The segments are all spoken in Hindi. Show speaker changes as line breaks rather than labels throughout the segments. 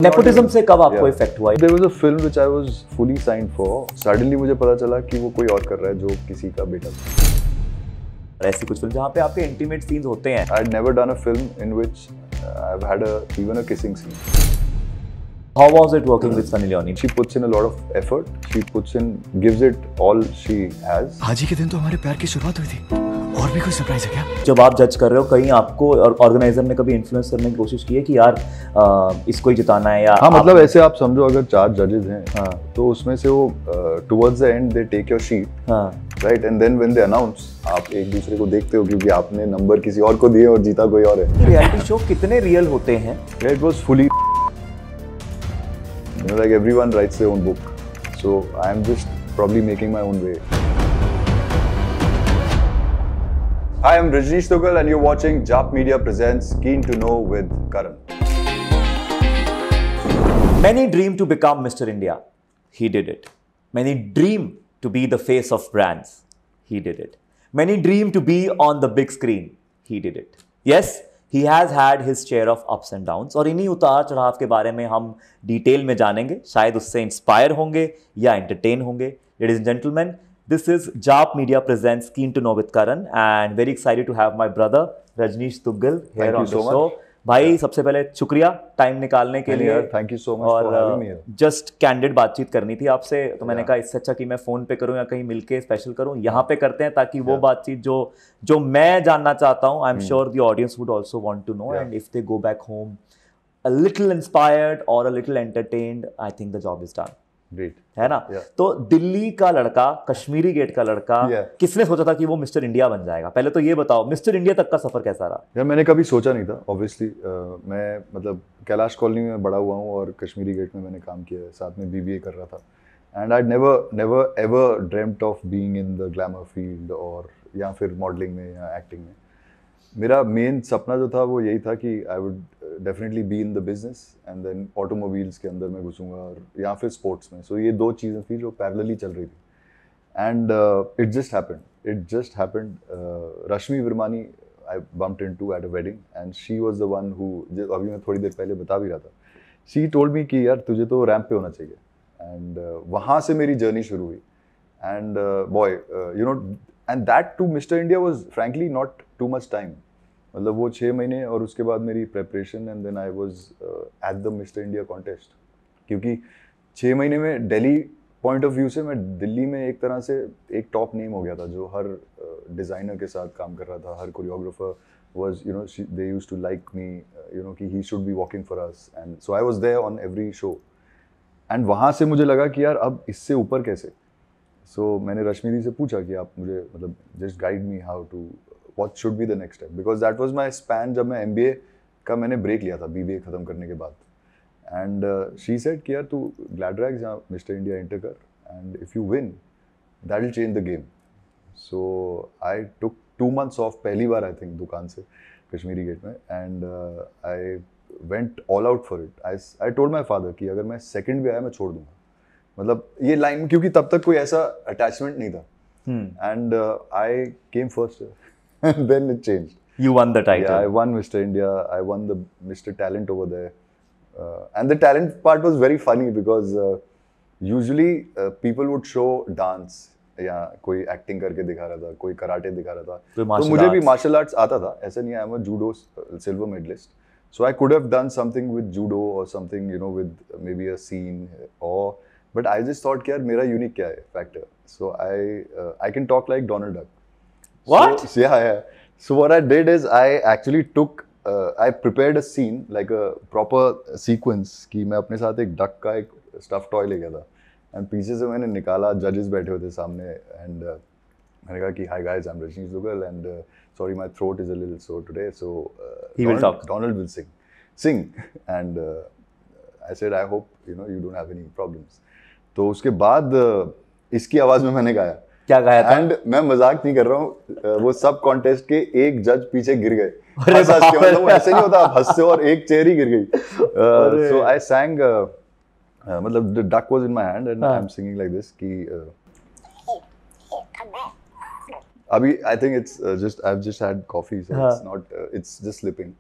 नेपोटिज्म से कब आपको इफेक्ट हुआ?
There was a film which I was fully signed for. Suddenly मुझे पता चला कि वो कोई और कर रहा है जो किसी का बेटा था।
ऐसी कुछ फिल्म जहाँ पे आपके इंटीमेट सीन्स होते हैं।
I'd never done a film in which I've had even a kissing scene.
How was it working with Sunny Leone?
She puts in a lot of effort. She gives it all she has.
आज ही के दिन तो हमारे प्यार की शुरुआत हुई थी। और भी कोई सरप्राइज है क्या?
जब आप जज कर रहे हो, कहीं आपको ऑर्गेनाइजर ने कभी इन्फ्लुएंस करने की कोशिश की है कि यार इसको ही जिताना है या?
हाँ, मतलब ऐसे आप समझो अगर 4 जजेस हैं, हाँ, तो उसमें से वो towards the end they take your sheet, हाँ, right, and then when they announce आप एक दूसरे को देखते हो क्योंकि आपने नंबर किसी और को दिए और जीता कोई और है।
रियलिटी शो कितने रियल होते हैं?
It was fully, like everyone writes their own book, so I am just probably making my own way. Hi, I'm Rajneesh Tuggal and you're watching JAP Media presents Keen to Know with Karan.
Many dream to become Mr. India. He did it. Many dream to be the face of brands. He did it. Many dream to be on the big screen. He did it. Yes, he has had his share of ups and downs. और इन्हीं उतार चढ़ाव के बारे में हम डिटेल में जानेंगे, शायद उससे इंस्पायर होंगे या एंटरटेन होंगे। Ladies and gentlemen, this is JAP Media presents Keen to Know with Karan and very excited to have my brother Rajneesh Tuggal here on the show. भाई सबसे पहले शुक्रिया टाइम निकालने के लिए।
Thank you so much for having me here.
Just candid बातचीत करनी थी आपसे, तो मैंने कहा इससे अच्छा कि मैं फोन पे करूं या कहीं मिलके स्पेशल करूं, यहाँ पे करते हैं ताकि वो बातचीत जो मैं जानना चाहता हूं, I am sure the audience would also want to know, and if they go back home a little inspired or a little entertained, I think the job is done.
Great.
है ना? तो दिल्ली का लड़का, कश्मीरी गेट का लड़का, किसने सोचा था कि वो मिस्टर इंडिया बन जाएगा? पहले तो ये बताओ, मिस्टर इंडिया तक का सफर कैसा रहा?
यार मैंने कभी सोचा नहीं था, ऑब्वियसली। मैं मतलब कैलाश कॉलोनी में बड़ा हुआ हूँ और कश्मीरी गेट में मैंने काम किया है, साथ में बीबीए कर रहा था। And I never ever dreamed of being in the glamour field और या फिर मॉडलिंग में या एक्टिंग में। मेरा मेन सपना जो था वो यही था कि I would definitely be in the business and then automobiles के अंदर मैं घुसूंगा और या फिर स्पोर्ट्स में। सो ये 2 चीज़ें थी जो पैरेलली चल रही थी and it just happened. Rashmi Virmani I bumped into at a wedding and she was the one who, अभी मैं थोड़ी देर पहले बता भी रहा था, शी टोल्ड मी कि यार तुझे तो रैंप पे होना चाहिए। एंड वहाँ से मेरी जर्नी शुरू हुई and boy you know, and that too Mister India was frankly not too much time. मतलब वो 6 महीने और उसके बाद मेरी preparation and then I was at the Mister India contest. क्योंकि 6 महीने में दिल्ली पॉइंट ऑफ व्यू से मैं दिल्ली में एक तरह से एक टॉप नेम हो गया था, जो हर डिज़ाइनर के साथ काम कर रहा था, हर choreographer was you know they used to like me, you know कि he should be walking for us, and so I was there on every show. And वहाँ से मुझे लगा कि यार अब इससे ऊपर कैसे। सो मैंने रश्मि दी से पूछा कि आप मुझे मतलब just guide me how to what should be the next step, because that was my span जब मैं MBA का मैंने ब्रेक लिया था BBA ख़त्म करने के बाद। and she said कि यार तू ग्लैड रैग्स या मिस्टर इंडिया एंटर कर and if you win that will change the game. so I took 2 months off पहली बार I think दुकान से कश्मीरी गेट में, and I went all out for it. I told my father कि अगर मैं सेकंड भी आया मैं छोड़ दूँगा। मतलब ये लाइन, क्योंकि तब तक कोई ऐसा अटैचमेंट नहीं था। and I came first and then it changed.
You won the title.
Yeah, I won Mr. India. I won the Mr. Talent over there. And the talent part was very funny because usually people would show dance या कोई एक्टिंग करके दिखा रहा था, कोई कराटे दिखा रहा था। तो मुझे भी मार्शल आर्ट्स आता था, ऐसा नहीं है। I am a judo silver medallist, so I could have done something with judo or something, you know, with maybe a scene or, but I just thought कि यार मेरा यूनिक क्या है factor. so I can talk like Donald Duck.
What?
So, yeah. So what I did is I actually took, I prepared a scene like a proper sequence कि मैं अपने साथ एक डक का एक स्टफ टॉय ले गया था एंड पीछे से मैंने निकाला, जजेस बैठे हुए थे सामने एंड मैंने कहा कि hi guys, I am Rajneesh Duggal and sorry my throat is a little sore today, so
he will talk.
Donald will sing and I said I hope you know you don't have any problems. तो उसके बाद इसकी आवाज़ में मैंने गाया।
क्या गाया था?
एंड मैं मजाक नहीं कर रहा हूँ, वो सब कॉन्टेस्ट के एक जज पीछे गिर गए। मतलब ऐसे नहीं होता, आप हंसते हो और एक चेयर ही गिर गई। सो आई सैंग, मतलब the duck was in my hand and I am singing like this कि अभी I think it's just I have just had coffee, so it's not, it's just slipping.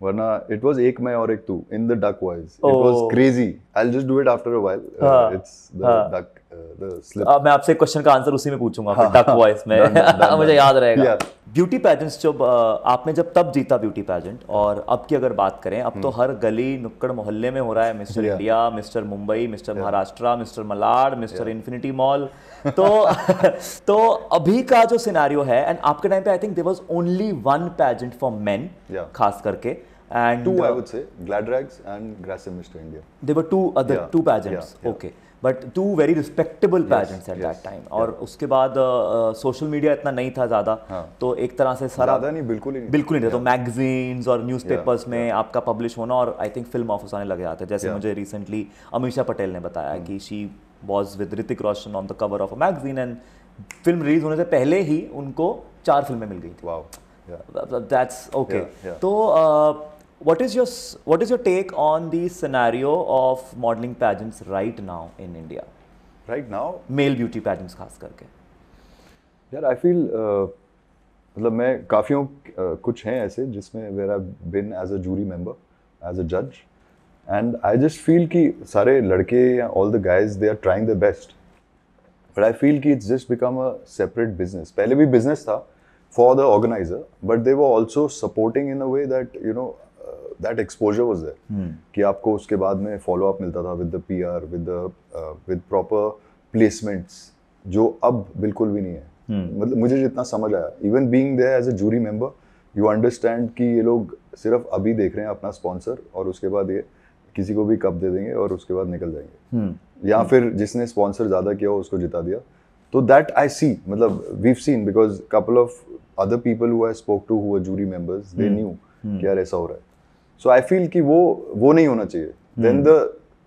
वरना it was एक मैं और एक तू in the duck voice. It was crazy. I'll just do it after a while. It's the duck, the slip.
अब मैं आपसे क्वेश्चन का आंसर उसी में पूछूंगा फिर डक वॉइस में मुझे याद रहेगा। ब्यूटी पैजेंट्स जब आपने जब तब जीता ब्यूटी पैजेंट, और अब की अगर बात करें अब तो हर गली नुक्कड़ मोहल्ले में हो रहा है mister India, mister Mumbai, mister Maharashtra, mister Malad, mister infinity mall. तो अभी का जो सिनेरियो है, एंड आपके टाइम पे I think there was only one pageant for men खास करके, and
two I would say, Gladrags and Grasim Mr. India.
There were two pageants, okay, but two very respectable pageants at that time. और उसके बाद सोशल मीडिया इतना नहीं था ज़्यादा, तो एक तरह से सारा
बिल्कुल ही
नहीं था। तो मैगजीन्स और न्यूज़पेपर्स में आपका पब्लिश होना, और आई थिंक फिल्म ऑफर्स आने लगे आते, जैसे मुझे रिसेंटली अमीषा पटेल ने बताया कि she was with Hrithik Roshan on the cover of a magazine, and film release होने से पहले ही उनको 4 फिल्में मिल गई थी।
Wow.
That's okay. So what is your take on the scenario of modeling pageants right now in India?
Right now,
Male beauty pageants खास करके।
यार I feel मतलब मैं काफियों कुछ हैं ऐसे जिसमें where I've been as a jury member, as a judge, and I just feel कि सारे लड़के या all the guys they are trying their best, but I feel कि it's just become a separate business. पहले भी business था for the organizer, but they were also supporting in a way that you know that exposure was there. कि आपको उसके बाद में follow up मिलता था with the PR, with proper placements, जो अब बिल्कुल भी नहीं है। मतलब मुझे जितना समझ आया, even being there as a jury member, you understand कि ये लोग सिर्फ अभी देख रहे हैं अपना स्पॉन्सर, और उसके बाद ये किसी को भी कप दे देंगे और उसके बाद निकल जाएंगे, या फिर जिसने स्पॉन्सर ज़्यादा किया हो उसको जिता दिया। तो दैट आई सी, मतलब we've seen because couple of other people who I spoke to who were jury members, they knew कि यार ऐसा हो रहा है। So I feel कि वो नहीं होना चाहिए। Then the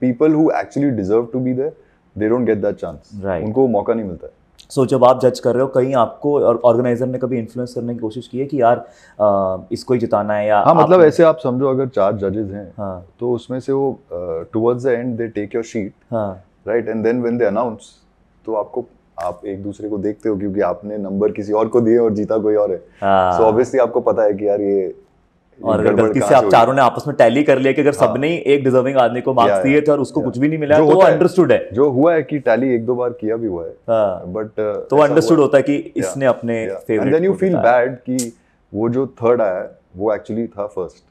people who actually deserve to be there, they don't get that chance.
Right.
उनको मौका नहीं मिलता है।
So जब आप जज कर रहे हो, कहीं आपको ऑर्गेनाइजर ने कभी इन्फ्लुएंस करने की कोशिश की है कि यार इसको ही जिताना है, या
हाँ, मतलब ऐसे आप समझो अगर 4 जजेस हैं, तो उसमें से वो towards the end they take your sheet, right, and then when they announce, तो आप एक दूसरे को देखते हो क्योंकि आपने नंबर किसी और को दिए और जीता कोई और है। So obviously आपको पता है कि यार ये
और अगर गलती से आप चारों ने आपस में टैली कर लिया कि अगर सबने एक डिजर्विंग आदमी को मार्क्स दिए थे और उसको कुछ भी नहीं मिला, तो वो अंडरस्टूड है।
जो हुआ है कि टैली 1-2 बार किया भी हुआ है, बट
तो अंडरस्टूड होता है कि इसने अपने favourite,
and then you feel bad कि वो जो थर्ड आया वो एक्चुअली था first,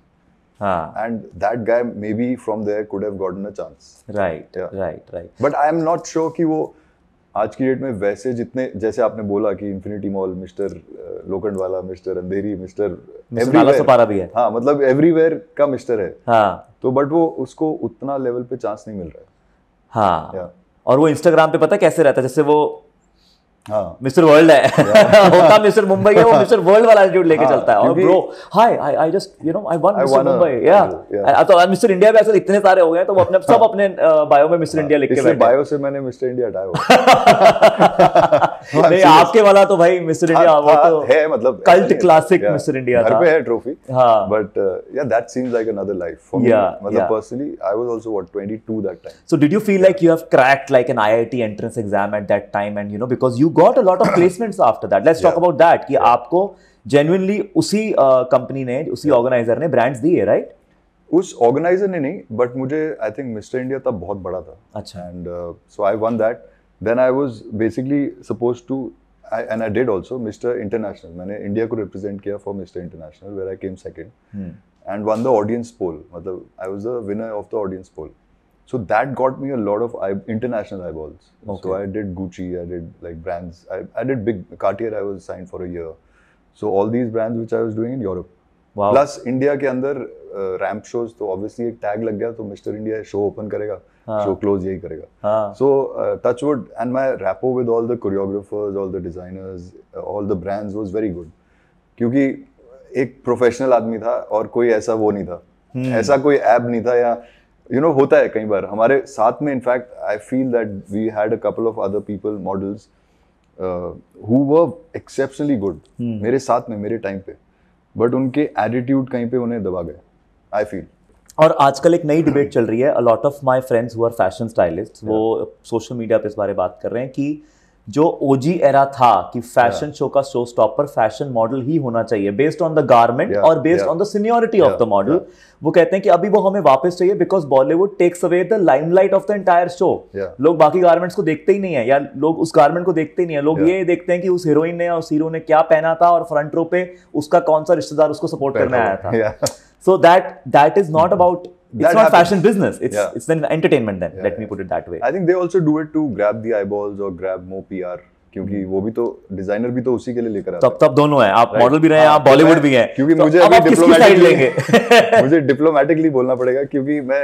and that guy may be from there could have gotten a chance. Right but I am not sure कि वो आज की डेट में वैसे जितने, जैसे आपने बोला कि infinity mall, mister Lokhandwala, mister Andheri, mister
everywhere भी है,
हाँ, मतलब एवरीवेयर का मिस्टर है, तो बट वो उसको उतना लेवल पे चांस नहीं मिल रहा है।
और वो इंस्टाग्राम पे पता कैसे रहता है, जैसे वो मिस्टर वर्ल्ड है होता मिस्टर मुंबई है, वो मिस्टर वर्ल्ड वाला एटीट्यूड लेके चलता है, और bro hi I just you know I one mister Mumbai, या तो मिस्टर इंडिया पे ऐसे इतने सारे हो गए, तो वो अपने सब अपने बायो में मिस्टर इंडिया लिख के बैठे।
बायो से मैंने मिस्टर इंडिया हटाया
नहीं, आपके वाला तो भाई मिस्टर इंडिया वो तो
है, मतलब
कल्ट क्लासिक मिस्टर इंडिया था,
घर पे है trophy, but yeah that seems like another life for me. मतलब personally I was also what 22 that time.
So did you feel like you have cracked like an IIT entrance exam at that time, and you know because you got a lot of placements after that. Let's talk about that कि आपको genuinely उसी कंपनी ने, उसी ऑर्गेनाइजर ने ब्रांड्स दिए, राइट?
उस ऑर्गेनाइजर ने नहीं, बट मुझे आई थिंक मिस्टर इंडिया तब बहुत बड़ा था।
अच्छा।
And so I won that, then I was basically supposed to, and I did also mister international. मैंने इंडिया को रिप्रेजेंट किया for mister international, where I came second and won the audience poll, मतलब I was the winner of the audience poll. So that got me a lot of international eyeballs. Okay. So I did Gucci, I did like brands. I did big Cartier. I was signed for a year. So all these brands which I was doing in Europe.
Wow.
Plus India के अंदर ramp shows, तो obviously एक tag लग गया, तो Mr. India show open करेगा, show close यही करेगा. So touchwood, and my rapport with all the choreographers, all the designers, all the brands was very good. क्योंकि एक professional आदमी था और कोई ऐसा वो नहीं था, ऐसा कोई ऐप नहीं था, या you know होता है कई बार हमारे साथ में। In fact I feel that we had a couple of other people models who were exceptionally good मेरे साथ में मेरे टाइम पे, बट उनके एटीट्यूड कहीं पे उन्हें दबा गए, आई फील।
और आजकल एक नई डिबेट चल रही है, a lot of my friends who are fashion stylists, वो सोशल मीडिया पे इस बारे बात कर रहे हैं कि जो ओजी एरा था कि फैशन शो का शो स्टॉपर फैशन मॉडल ही होना चाहिए बेस्ड ऑन द गारमेंट और based on the seniority of the model, वो कहते हैं कि अभी वो हमें वापस चाहिए because Bollywood takes away the limelight of the entire show. लोग बाकी गारमेंट्स को देखते ही नहीं है, या लोग उस गारमेंट को देखते ही नहीं है, लोग ये देखते हैं कि उस हीरोइन ने और उस हीरो ने क्या पहना था और फ्रंट रो पे उसका कौन सा रिश्तेदार उसको सपोर्ट करने आया था। So that is not about, it's not fashion business, it's an entertainment then, let me put it that way.
I think they also do it to grab the eyeballs or grab more PR, क्योंकि वो भी तो डिजाइनर भी तो उसी के लिए लेकर आता है।
तब दोनों हैं, आप मॉडल भी रहे हैं, आप बॉलीवुड भी हैं,
क्योंकि
तो
मुझे
अब आप किसकी साइड लेंगे?
मुझे डिप्लोमेटिकली बोलना पड़ेगा क्योंकि मैं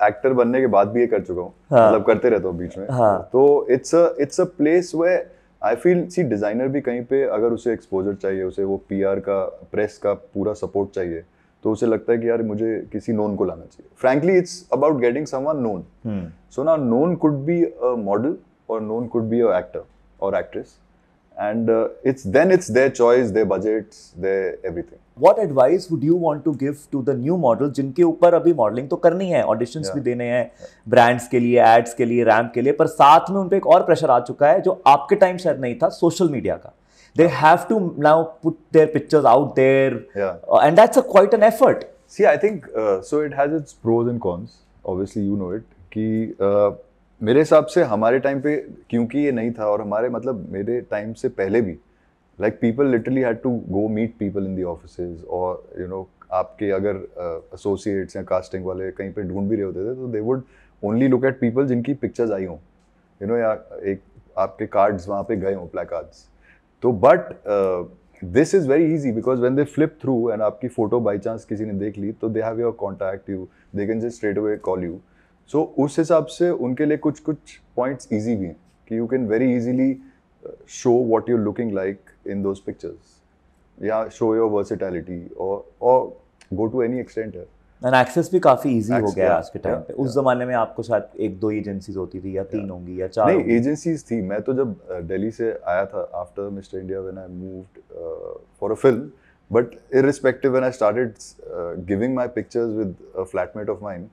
एक्टर बनने के बाद भी ये कर चुका हूँ, मतलब करते रहता हूँ बीच में। तो it's a place where I feel, see designer भी कहीं पे अगर उसे एक्सपोजर चाहिए, उसे वो PR का, प्रेस का पूरा सपोर्ट चाहिए, तो उसे लगता है कि यार मुझे किसी नोन को लाना चाहिए। Frankly it's about getting someone known. So now known could be a model और known could be a actor और actress, and it's their choice, their budgets, their everything.
What advice would you want to give to the new model जिनके ऊपर अभी मॉडलिंग तो करनी है, ऑडिशंस भी देने हैं ब्रांड्स के लिए, एड्स के लिए, रैम्प के लिए, पर साथ में उन पे एक और प्रेशर आ चुका है जो आपके टाइम शायद नहीं था, सोशल मीडिया का। They have to now put their pictures out there, and that's quite an effort.
See, I think so it has its pros and cons. Obviously, you know it. कि मेरे हिसाब से हमारे टाइम पे क्योंकि ये नहीं था, और हमारे मतलब मेरे टाइम से पहले भी, like people literally had to go meet people in the offices, और you know आपके अगर associates या casting वाले कहीं पे ढूंढ भी रहे होते थे, तो they would only look at people जिनकी pictures आई हों, you know, या एक आपके cards वहाँ पे गए हों, placards. तो but this is very easy because when they flip through and आपकी फोटो बाई चांस किसी ने देख ली, तो they have your contact, you they can just straight away call you. So उस हिसाब से उनके लिए कुछ पॉइंट्स इजी भी हैं कि you can very easily show what you looking like in those pictures, या शो योर वर्सेटैलिटी और गो टू एनी एक्सटेंट है।
एंड एक्सेस भी काफी इजी हो गया है आज के टाइम पे। उस जमाने में आपको शायद 1-2 एजेंसीज होती थी, या 3 होंगी या 4
नहीं, एजेंसीज थी। मैं तो जब दिल्ली से आया था after mister India when I moved for a film, but irrespective when I started giving my pictures with a flatmate of mine,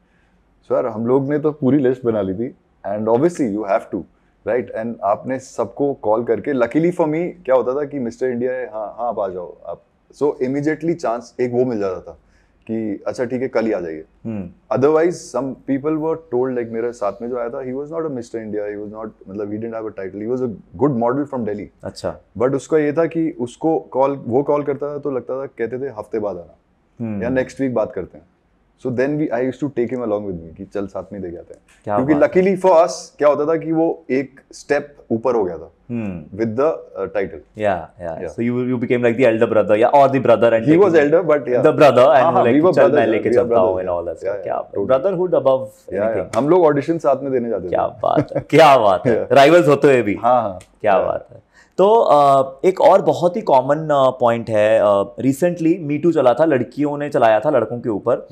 so यार हम लोग ने तो पूरी लिस्ट बना ली थी, and obviously you have to, right, and आपने सबको कॉल करके, लकीली फॉर मी क्या होता था कि मिस्टर इंडिया है, हाँ आप आ जाओ आप, सो इमीडिएटली चांस एक वो मिल जाता था कि अच्छा ठीक है कल ही आ जाइए। Otherwise some people were told, like मेरे साथ में जो आया था, he was not a mister India, he was not, मतलब he didn't have a title, he was a good model from Delhi.
अच्छा,
बट उसका ये था कि उसको वो कॉल करता था तो लगता था, कहते थे हफ्ते बाद आना या नेक्स्ट वीक बात करते हैं। So then I used to take him along with me कि चल साथ में दे जाते हैं, क्योंकि लकीली फॉर अस क्या होता था कि वो एक स्टेप ऊपर हो गया था with the title.
Yeah. So you became like the elder brother, or the brother, and
he was elder, but
the brother, and
like
we were
brothers,
मैं लेके चलता हूँ and all that stuff. क्या brotherhood above anything.
हम लोग ऑडिशन साथ में देने जाते थे।
क्या बात है, क्या बात है, राइवल्स होते हुए भी।
हाँ,
क्या बात है। तो एक और बहुत ही कॉमन पॉइंट है, रिसेंटली मीटू चला था, लड़कियों ने चलाया था लड़कों के ऊपर,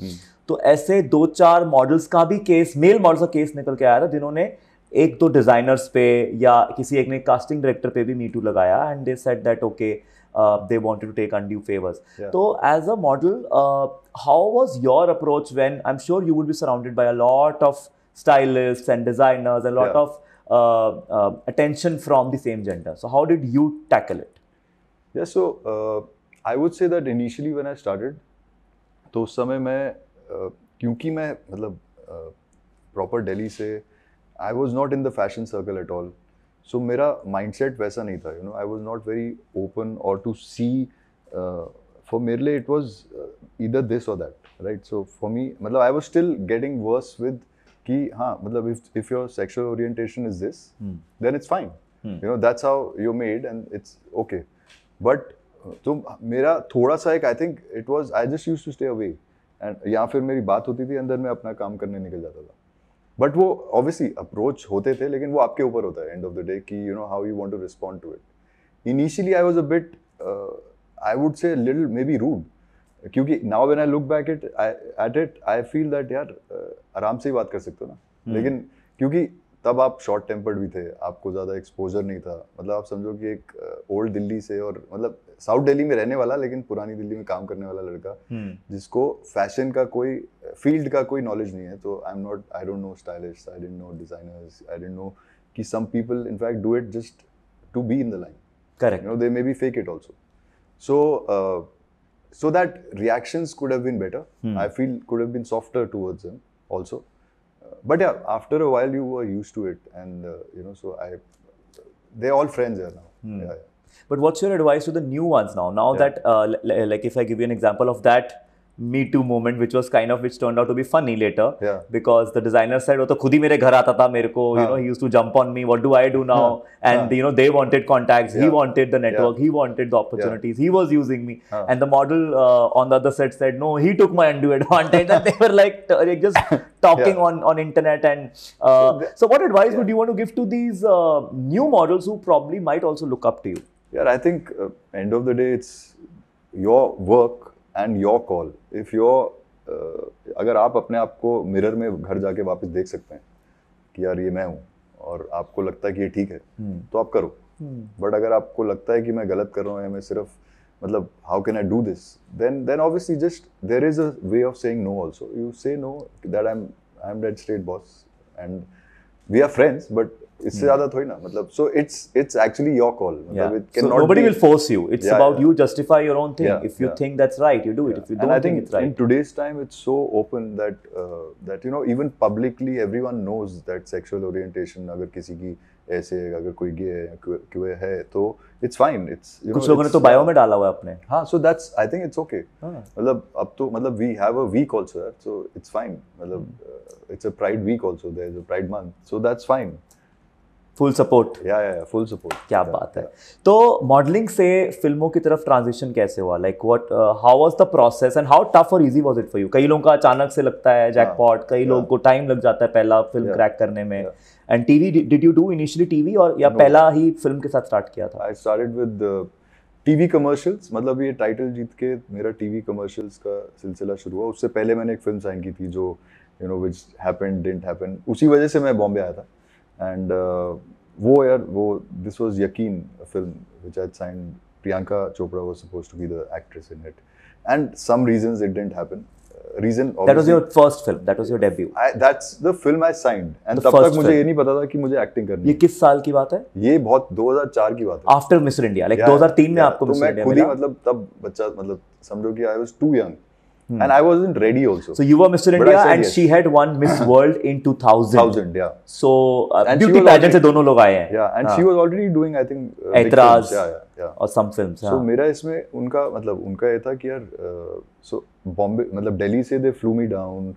तो ऐसे 2-4 मॉडल्स का भी केस, मेल मॉडल्स का केस निकल के आया था, जिन्होंने 1-2 डिजाइनर्स पे या किसी एक ने कास्टिंग डायरेक्टर पे भी मीटू लगाया, and they said that okay they wanted to take undue favours. तो as a model how was your approach when, I am sure you would be surrounded by a lot of stylists and designers and lot of attention from the same gender, so how did you tackle it?
Yeah, so I would say that initially when I started, तो उस समय मैं क्योंकि मैं मतलब प्रॉपर दिल्ली से, I was not in the fashion circle at all, so मेरा mindset वैसा नहीं था, you know, I was not very open or to see, for मेरे लिए it was either this or that, right? So for me, मतलब I was still getting worse with कि हाँ मतलब if your sexual orientation is this, then it's fine, you know, that's how you're made and it's okay, but तो मेरा थोड़ा सा एक, I think it was, I just used to stay away, and या फिर मेरी बात होती थी अंदर, मैं अपना काम करने निकल जाता था, बट वो ऑब्वियसली अप्रोच होते थे, लेकिन वो आपके ऊपर होता है एंड ऑफ द डे कि you know how you want to respond to it. Initially I was a bit, I would say little maybe rude, क्योंकि now when I look back at it I feel that यार आराम से ही बात कर सकते हो ना, लेकिन क्योंकि तब आप शॉर्ट टेम्पर्ड भी थे, आपको ज़्यादा एक्सपोजर नहीं था, मतलब आप समझो कि एक ओल्ड दिल्ली से, और मतलब साउथ दिल्ली में रहने वाला लेकिन पुरानी दिल्ली में काम करने वाला लड़का, जिसको फैशन का कोई फील्ड का कोई नॉलेज नहीं है, तो I don't no stylist, I didn't know designers, I didn't know कि some people in fact do it just to be in the line.
Correct.
You know, they maybe fake it also. So that reactions could have been better. I feel could have been softer towards them also. But yeah, after a while you were used to it, and you know, so they're all friends here now. Yeah.
But what's your advice to the new ones now? Now that, like if I give you an example of that Me Too moment, which turned out to be funny later, because the designer said, "वो तो खुद ही मेरे घर आता था मेरे को, you know, he used to jump on me. What do I do now?" And you know, they wanted contacts, he wanted the network, he wanted the opportunities, he was using me, and the model on the other set said, "No, he took my undue advantage," and they were like just talking on internet. And so, what advice would you want to give to these new models who probably might also look up to you?
Yeah, I think end of the day, it's your work and your call. If you're अगर आप अपने आप को मिरर में घर जाके वापस देख सकते हैं कि यार ये मैं हूँ और आपको लगता है कि ये ठीक है, तो आप करो. बट अगर आपको लगता है कि मैं गलत कर रहा हूँ या मैं सिर्फ मतलब how can I do this, then obviously just there is a way of saying no also. You say no, that I'm dead straight boss and we are friends, but इससे ज़्यादा थोड़ी ना, मतलब so it's actually your call.
So nobody will force you. It's about you justify your own thing. If you think that's right, you do it. If you don't think it's right.
In today's time, it's so open that you know, even publicly everyone knows that sexual orientation, अगर किसी की ऐसे अगर कोई गे है तो it's fine. It's
कुछ लोगों ने तो बायो में डाला हुआ है अपने.
हाँ, so that's, I think it's okay. मतलब अब तो मतलब we have a week also, so it's fine. मतलब it's a Pride week also. There's a Pride month, so that's fine.
Full support.
या फुल सपोर्ट.
क्या बात है. तो मॉडलिंग से फिल्मों की तरफ ट्रांजिशन कैसे हुआ? Like what, how was the process and how tough और easy was it for you? कई लोगों का अचानक से लगता है जैकपॉट, कई लोगों को टाइम लग जाता है पहला फिल्म क्रैक करने में. And TV, did you do initially TV और या पहला ही फिल्म के साथ स्टार्ट किया था?
I started with TV commercials. मतलब ये टाइटल जीत के मेरा टीवी कमर्शियल्स का सिलसिला शुरू हुआ. उससे पहले मैंने एक फिल्म साइन की थी जो you know which happened didn't happen. उसी वजह से मैं बॉम्बे आया था. एंड वो this was Yakin, a film which I had signed. Priyanka Chopra was supposed to be the actress in it, and some reasons it didn't happen.
That was your first film. That was your debut.
That's the film I signed, and तब तक मुझे ये नहीं पता था कि मुझे एक्टिंग करनी है.
ये किस साल की बात है?
ये बहुत 2004 की बात है.
After Miss India, like 2003 में आपको Miss India मिला.
तो मैं खुद ही मतलब तब बच्चा, मतलब समझो कि I was too young. And I wasn't ready also.
So you were Mr. India and yes. She had won Miss World in 2000.
Yeah.
So beauty pageant से दोनों लोग आए हैं.
Yeah, and she was already doing, I think,
Aitraz
or
some films.
So मेरा इसमें उनका ये था कि यार so Bombay, मतलब दिल्ली से they flew me down,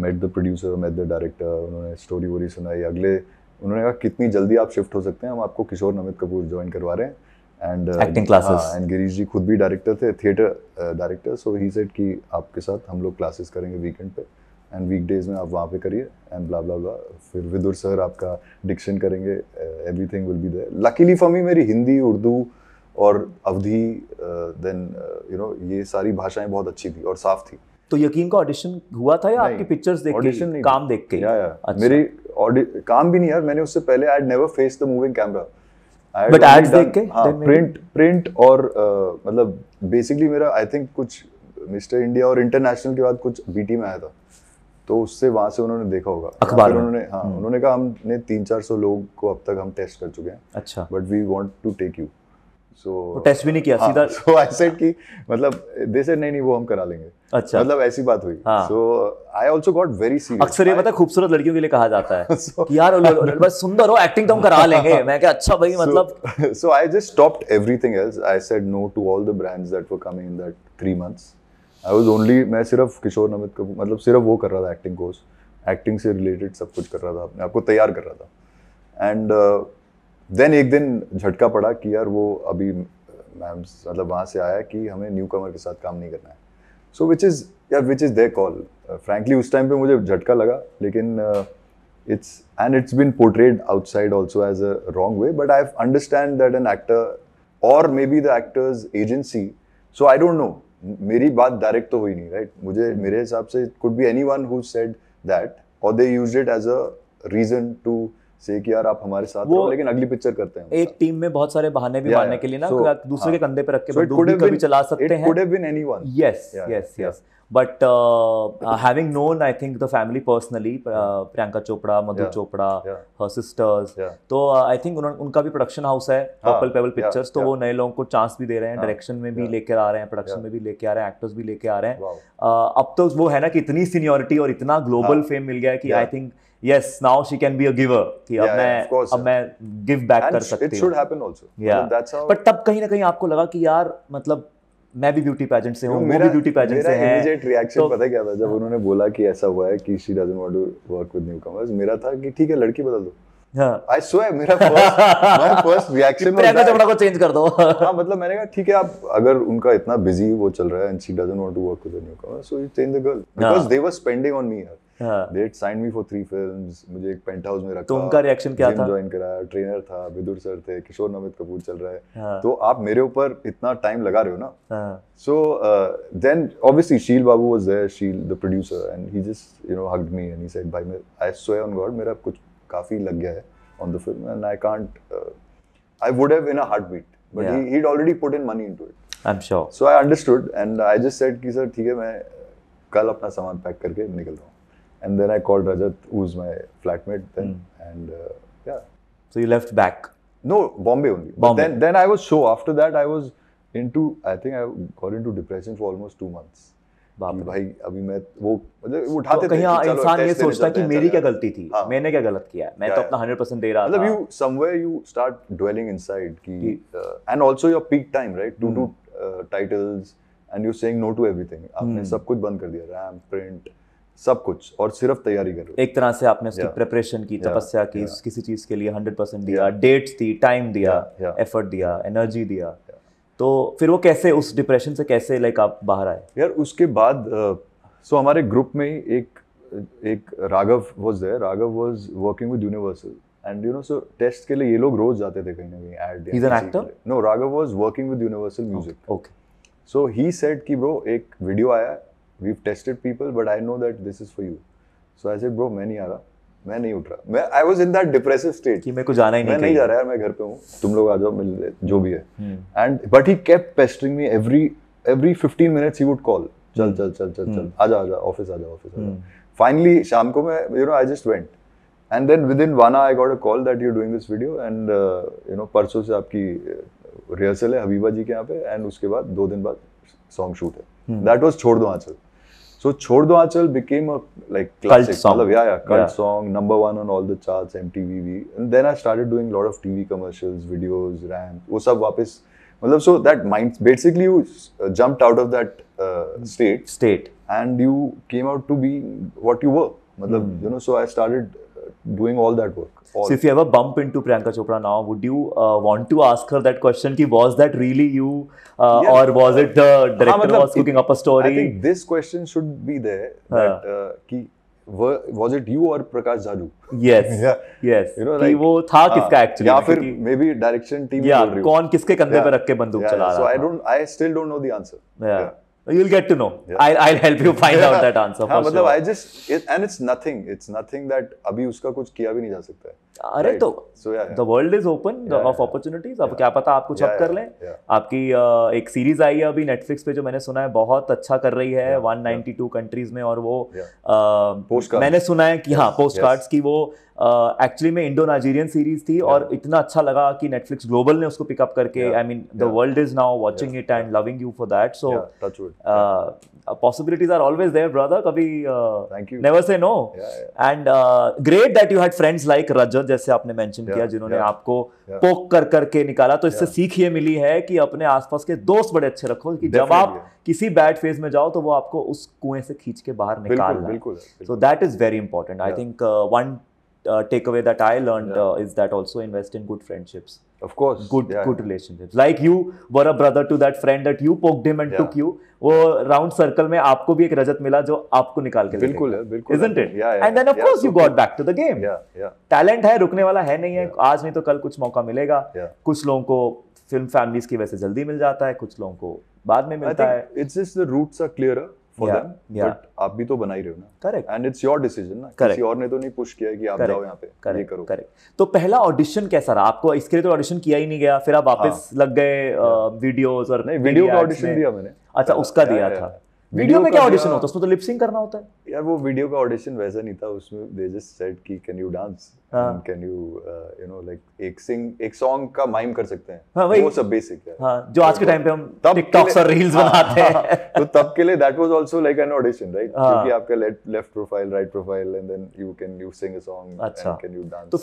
met the producer, met the director, उन्होंने स्टोरी वोरी सुनाई. अगले उन्होंने कहा कितनी जल्दी आप शिफ्ट हो सकते हैं, हम आपको किशोर नमित कपूर ज्वाइन करवा रहे हैं. And
acting classes.
And Girish ji खुद भी डायरेक्टर थे, theatre director. So he said कि आपके साथ हम लोग क्लासेस करेंगे वीकेंड पे एंड वीकडेज में आप वहाँ पे करिए एंड ब्ला ब्ला ब्ला. फिर विदुर सर आपका डिक्शन करेंगे, everything will be there. Luckily for me मेरी हिंदी, उर्दू और अवधी, देन यू नो ये सारी भाषाएं बहुत अच्छी थी और साफ थी.
तो यकीन का ऑडिशन हुआ था या आपकी पिक्चर्स देख के, काम देख के?
अच्छा. मेरी काम भी नहीं यार, मैंने उससे पहले I had never faced the moving camera.
But ads देख के
प्रिंट और मतलब बेसिकली मेरा आई थिंक कुछ मिस्टर इंडिया और इंटरनेशनल के बाद कुछ बीटी में आया था, तो उससे वहां से उन्होंने देखा होगा
अखबार में.
उन्होंने कहा हमने 300-400 लोग को अब तक हम टेस्ट कर चुके हैं.
अच्छा.
But we want to take you.
So test भी नहीं किया सीधा?
सो आई सेड कि मतलब दे सेड नहीं वो हम करा लेंगे.
अच्छा.
मतलब ऐसी बात हुई. So I also got very serious.
अक्सर ये पता है खूबसूरत लड़कियों के लिए कहा जाता है कि यार बस सुंदर हो, एक्टिंग तो हम करा लेंगे. मैं क्या अच्छा भाई मतलब.
So I just stopped everything else. I said no to all the brands that were coming in that 3 months. I was only, मैं सिर्फ किशोर नमित कपूर, मतलब सिर्फ वो कर रहा था एक्टिंग कोर्स. एक्टिंग से रिलेटेड सब कुछ कर रहा था, अपने आपको तैयार कर रहा था. एंड देन एक दिन झटका पड़ा कि यार वो अभी मैम मतलब वहाँ से आया कि हमें न्यू कमर के साथ काम नहीं करना है. So which is their call. Frankly उस टाइम पे मुझे झटका लगा, लेकिन it's been portrayed outside also as a wrong way, but I understand that an actor or maybe the actor's agency, so I don't know, मेरी बात डायरेक्ट तो हुई नहीं, राइट? मुझे मेरे हिसाब से it could be anyone who said that or they used it as a reason to से कि यार आप हमारे साथ रहो लेकिन अगली पिक्चर करते हैं.
एक टीम में बहुत सारे बहाने भी मारने के लिए ना, दूसरे के कंधे पे रख के बंदूक भी कभी चला सकते हैं.
It could have been anyone.
Yes. But having known, I think, the family personally, Priyanka Chopra, Madhu Chopra, her sisters, तो I think उनका भी प्रोडक्शन हाउस है, Purple Pebble Pictures, तो वो नए लोगों को चांस भी दे रहे हैं, डायरेक्शन में भी लेकर आ रहे हैं, प्रोडक्शन में भी लेके आ रहे हैं, एक्टर्स भी लेके आ रहे हैं. अब तो वो है ना कि इतनी सीनियरिटी और इतना ग्लोबल फेम मिल गया है कि I think yes, now she can be a giver कि अब मैं give back कर सकती हूँ.
It should happen also.
Yeah.
That's how.
But तब कहीं ना कहीं आपको लगा कि यार मतलब मैं भी ब्यूटी पैजेंट से हूँ, वो भी ब्यूटी पैजेंट से है.
मेरा immediate reaction पता क्या था जब उन्होंने बोला कि ऐसा हुआ है कि she doesn't want to work with newcomers, मेरा था कि ठीक है लड़की बदल दो. I swear मेरा first reaction was
Priyanka Chopra को चेंज कर दो.
हाँ मतलब मैंने कहा ठीक है आप अगर उनका इतना busy वो चल रहा है and she doesn't want to work with a newcomer, so you change the girl because they were spending on me. They had signed me for 3 films. मुझे एक पेंट हाउस में रखा.
तो उनका रिएक्शन क्या था?
ज्वाइन कराया, ट्रेनर था, विदुर सर थे, किशोर नमित कपूर चल रहा है. तो आप मेरे ऊपर इतना टाइम लगा रहे हो ना. So then obviously Sheel Babu was there, Sheel the producer, and he just hugged me and he said, "भाई I swear on God मेरा कुछ काफी लग गया है on the film and I can't. I would have in a heartbeat, but he'd already put in money into it. I'm
sure.
So I understood and I just said कि सर ठीक है मैं कल अपना सामान पैक करके निकल रहा हूँ. And then I called Rajat, who's my flatmate then, and yeah.
So you left back?
No, Bombay only.
Bombay.
Then I was so after that I was into, I think I got into depression for almost 2 months. कि भाई अभी मैं वो मतलब उठाते थे.
कहीं इंसान ये सोचता है कि मेरी क्या गलती थी, मैंने क्या गलत किया, मैं तो अपना 100% दे रहा था.
मतलब you somewhere you start dwelling inside कि and also your peak time right to do titles and you're saying no to everything. आपने सब कुछ बंद कर दिया, RAM, print, सब कुछ और सिर्फ तैयारी कर रहे हो.
एक तरह से आपने उसकी प्रिपरेशन की, तपस्या की, किसी चीज के लिए 100% दिया, डेट्स दी, टाइम दिया, एफर्ट दिया, एनर्जी दिया. तो फिर वो कैसे उस डिप्रेशन से कैसे लाइक आप बाहर आए?
यार उसके बाद सो हमारे ग्रुप में एक Raghav was there. Raghav was working with Universal and so test के लिए ये लोग रोज जाते थे कहीं ना कहीं ad.
He is an actor?
No, Raghav was working with Universal music.
Okay.
So he said कि ब्रो एक वीडियो आया, we've tested people but I know that this is for you. So I said bro मैं नहीं आ रहा, मैं नहीं उठ रहा. I was in that depressive state
कि मेरे को जाना ही नहीं,
मैं नहीं जा रहा यार, मैं घर पे हूँ, तुम लोग आ जाओ मिल जो भी है. And but he kept pestering me every 15 minutes he would call, चल आजा ऑफिस आजा. Finally शाम को मैं I just went and then within 1 hour I got a call that you're doing this video and परसों से आपकी रिहर्सल है हबीबा जी के यहाँ पे and उसके बाद 2 दिन बाद सॉन्ग शूट है. That was छोड़ दो आंचल. So छोड़ दो आंचल became a like classic
song.
Cult song, number 1 on all the charts, MTV. And then I started doing a lot of TV commercials, videos, RAM. वो सब वापस मतलब so that mind basically you jumped out of that state and you came out to be what you were. मतलब so I started doing all that work.
So if you ever bump into Priyanka Chopra now, would you want to ask her that question ki was that really you or was it the director was cooking up a story?
I think this question should be there that ki was it you or Prakash Jaju?
Yes. Yes. कि वो था किसका actually?
या फिर maybe direction team बोल रही हो.
कौन किसके कंधे पे रख के बंदूक चला रहा था?
So I still don't know the answer.
Yeah. You'll get to know. I'll help you find out that answer for
मतलब
sure.
I just and it's nothing that अभी उसका कुछ किया भी नहीं जा सकता है.
अरे तो the world is open of opportunities. अब क्या पता आप कुछ अब कर लें. आपकी एक सीरीज आई है अभी नेटफ्लिक्स पे जो मैंने सुना है बहुत अच्छा कर रही है 192 कंट्रीज में और वो मैंने सुना है कि हाँ पोस्ट कार्ड्स की वो एक्चुअली में इंडो नाइजीरियन सीरीज थी और इतना अच्छा लगा कि नेटफ्लिक्स ग्लोबल ने उसको पिकअप करके I mean the world is now watching it and loving you for that. So possibilities are always there brother. kabhi
thank you,
never say no. And great that you had friends like Rajat जैसे आपने मेंशन किया जिन्होंने आपको पोक कर करके निकाला. तो इससे सीख ये मिली है कि अपने आसपास के दोस्त बड़े अच्छे रखो कि जब आप किसी बैड फेज में जाओ तो वो आपको उस कुएं से खींच के बाहर निकालना. So that is very important. I think one takeaway that I learned is that also invest in good friendships.
Of course.
Good relationships. Like you were a brother to that friend that you poked him and took you. वो राउंड सर्कल में आपको भी एक रजत मिला जो आपको निकाल के
बिल्कुल है.
Isn't it? And then of course you got back to the game. Talent है, रुकने वाला है नहीं है. आज नहीं तो कल कुछ मौका मिलेगा. कुछ लोगों को फिल्म फैमिलीज की वजह से जल्दी मिल जाता है, कुछ लोगों को बाद में मिलता है.
It's just the roots are clearer for them, but आप भी तो बना ही रहे हो ना.
Correct.
And it's your decision ना. किसी और ने तो नहीं पुश किया कि आप जाओ यहाँ पे ये करो.
Correct. तो पहला ऑडिशन कैसा रहा आपको? इसके लिए तो ऑडिशन किया ही नहीं गया, फिर आप वापस लग गए वीडियोस और
नहीं वीडियो का ऑडिशन दिया मैंने.
अच्छा उसका दिया था. वीडियो में
का
क्या ऑडिशन
दिया-
होता है? उसमें तो लिपसिंग करना होता है।
यार वो वीडियो का ऑडिशन वैसा नहीं था, उसमें दे जस्ट सेड कि कैन यू डांस,
हाँ।
Can you you know like एक सॉन्ग का माइम कर सकते हैं,
हाँ, वही।
वो सब बेसिक है।
हाँ, जो आज के टाइम पे हम
तब के
टिकटॉक्स
लिए-
और रील्स
हाँ,
बनाते
हाँ,
हैं।
तो तब के लिए that was also like an audition, right?
हाँ।
क्योंकि आपका left profile, right profile, and then you sing a song
अच्छा।
And can you dance.
तो